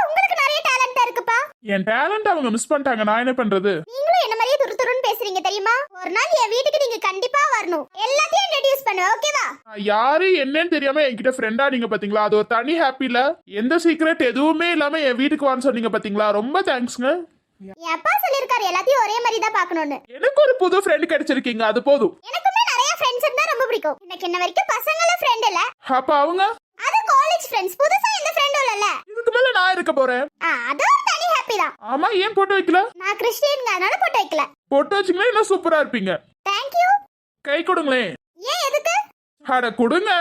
Speaker 4: உங்களுக்கு நிறைய டேலண்ட் இருக்குப்பா.
Speaker 3: என் டேலண்ட் அவங்க மிஸ் பண்ணிட்டாங்க, நான் என்ன பண்றது?
Speaker 4: நீங்களும் என்ன மாதிரியே துருதுருன்னு பேசுறீங்க தெரியுமா? ஒரு நாள் என் வீட்டுக்கு நீங்க கண்டிப்பா வரணும். எல்லாத்தையும் இன்ட்ரோடியூஸ் பண்ணு, ஓகேவா?
Speaker 3: நான் யாரு என்னன்னு தெரியாம என்கிட்ட ஃப்ரெண்டா நீங்க பாத்தீங்களா, அது ஒரு தனி ஹாப்பில. எந்த சீக்ரெட் எதுவுமே இல்லாம என் வீட்டுக்கு வான்னு சொன்னீங்க பாத்தீங்களா, ரொம்ப தேங்க்ஸ்ங்க.
Speaker 4: என் அப்பா சொல்லிருக்காரு எல்லாத்தையும் ஒரே மாதிரி தான் பார்க்கணும்னு.
Speaker 3: எனக்கு ஒரு புது ஃப்ரெண்ட் கிடைச்சிருக்கீங்க, அது போதும்.
Speaker 4: எனக்குமே நிறைய ஃப்ரெண்ட்ஸ் இருந்தா ரொம்ப பிடிக்கும். எனக்கு இன்ன வரைக்கும் பசங்கள ஃப்ரெண்ட் இல்ல.
Speaker 3: அப்ப அவங்க
Speaker 4: அது காலேஜ் ஃப்ரெண்ட்ஸ். புதுசா எந்த ஃப்ரெண்டும் இல்லல.
Speaker 3: இதுக்கு மேல நான் இருக்க போறேன்.
Speaker 4: அது ஒரு தனி ஹாப்பி தான்.
Speaker 3: ஆமா, ஏன் போட்டோ வைக்கல?
Speaker 4: நான் கிறிஸ்டியன்ங்க, அதனால போட்டு வைக்கல.
Speaker 3: போட்டோ வச்சீங்களா, இன்னும் சூப்பரா இருப்பீங்க.
Speaker 4: Thank you.
Speaker 3: கை கொடுங்களேன்.
Speaker 4: ஏன் எதுக்கு?
Speaker 3: அட கொடுங்க.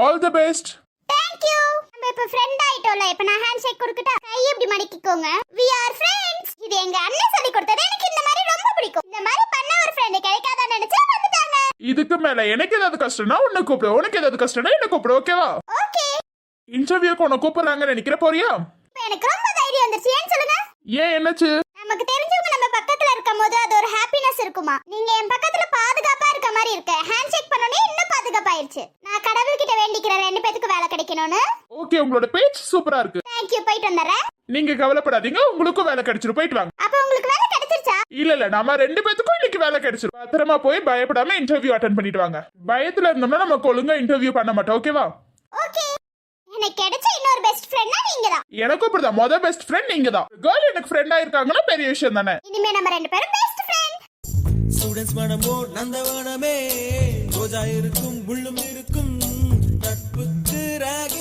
Speaker 3: All the best.
Speaker 4: Thank you. நம்ம இப்ப ஃப்ரெண்ட் ஆயிட்டோம்ல. இப்ப நான் ஹேண்ட் ஷேக் கொடுக்கட்டா? கை இப்படி மடக்கிக்கோங்க. we are friends. இது எங்க அண்ணன் சொல்லி கொடுத்தது. எனக்கு இந்த மாதிரி ரொம்ப பிடிக்கும். இந்த மாதிரி பண்ண ஒரு ஃப்ரெண்ட் கிடைக்காதான்னு நினைச்சா வந்துட்டாங்க.
Speaker 3: இதுக்கு மேல எனக்கு ஏதாவது கஷ்டம்னா உன்னை கூப்பிடு, உனக்கு ஏதாவது கஷ்டம்னா என்ன கூப்பிடு, ஓகேவா?
Speaker 4: ஓகே.
Speaker 3: இன்டர்வியூக்கு உன்னை கூப்பிடுறாங்கன்னு நினைக்கிற போறியா?
Speaker 4: இப்ப எனக்கு ரொம்ப தைரியம் வந்துருச்சு. ஏன் சொல்லுங்க?
Speaker 3: ஏன், என்னாச்சு?
Speaker 4: நமக்கு தெரிஞ்சவங்க நம்ம பக்கத்துல இருக்கும்போது அது ஒரு ஹாப்பினஸ் இருக்குமா? நீங்க என் பக்கத்துல பாதுகாப்பா இருக்க மாதிரி இருக்கு. ஹேண்ட் ஷேக் பண்ணனே இன்னும் பாதுகாப்பாயிருச்சு. நான் கடவுள்கிட்ட வேண்டிக்கிறேன் ரெண்டு பேத்துக்கு வேலை கிடைக்கணும்னு.
Speaker 3: ஓகே, உங்களோட பேச்சு சூப்பரா இருக்கு.
Speaker 4: Thank you. போயிட்டு வந்துறேன்.
Speaker 3: நீங்க கவலைப்படாதீங்க, உங்களுக்கும் வேலை கிடைச்சிரும். போயிட்டு வாங்க.
Speaker 4: அப்ப உங்களுக்கு வேலை கிடைச்சிருச்சா?
Speaker 3: இல்ல நம்ம ரெண்டு பேத்துக்கும் இன்னைக்கு வேலை கிடைச்சிரும். பத்திரமா போய் பயப்படாம இன்டர்வியூ அட்டென்ட் பண்ணிட்டு வாங்க. பயத்துல இருந்தோம்னா நம்ம ஒழுங்கா இன்டர்வியூ பண்ண மாட்டோம், ஓகேவா?
Speaker 4: ஓகே. எனக்கு கிடைச்ச இன்னொரு பெஸ்ட் ஃப்ரெண்ட்னா நீங்க தான்.
Speaker 3: எனக்கும் அப்படிதான். மொத பெஸ்ட் ஃப்ரெண்ட் நீங்க தான். கேர்ள் எனக்கு ஃப்ரெண்டா இருக்காங்கன்னா பெரிய விஷயம் தானே.
Speaker 4: இனிமே நம்ம ரெண்டு பேரும் பெஸ்ட் ஃப்ரெண்ட்.
Speaker 6: ஸ்டூடெண்ட்ஸ் மனமோ நந்தவனமே, ரோஜா இருக்கும் முள்ளும் இருக்கும், நட்புக்கு ராகி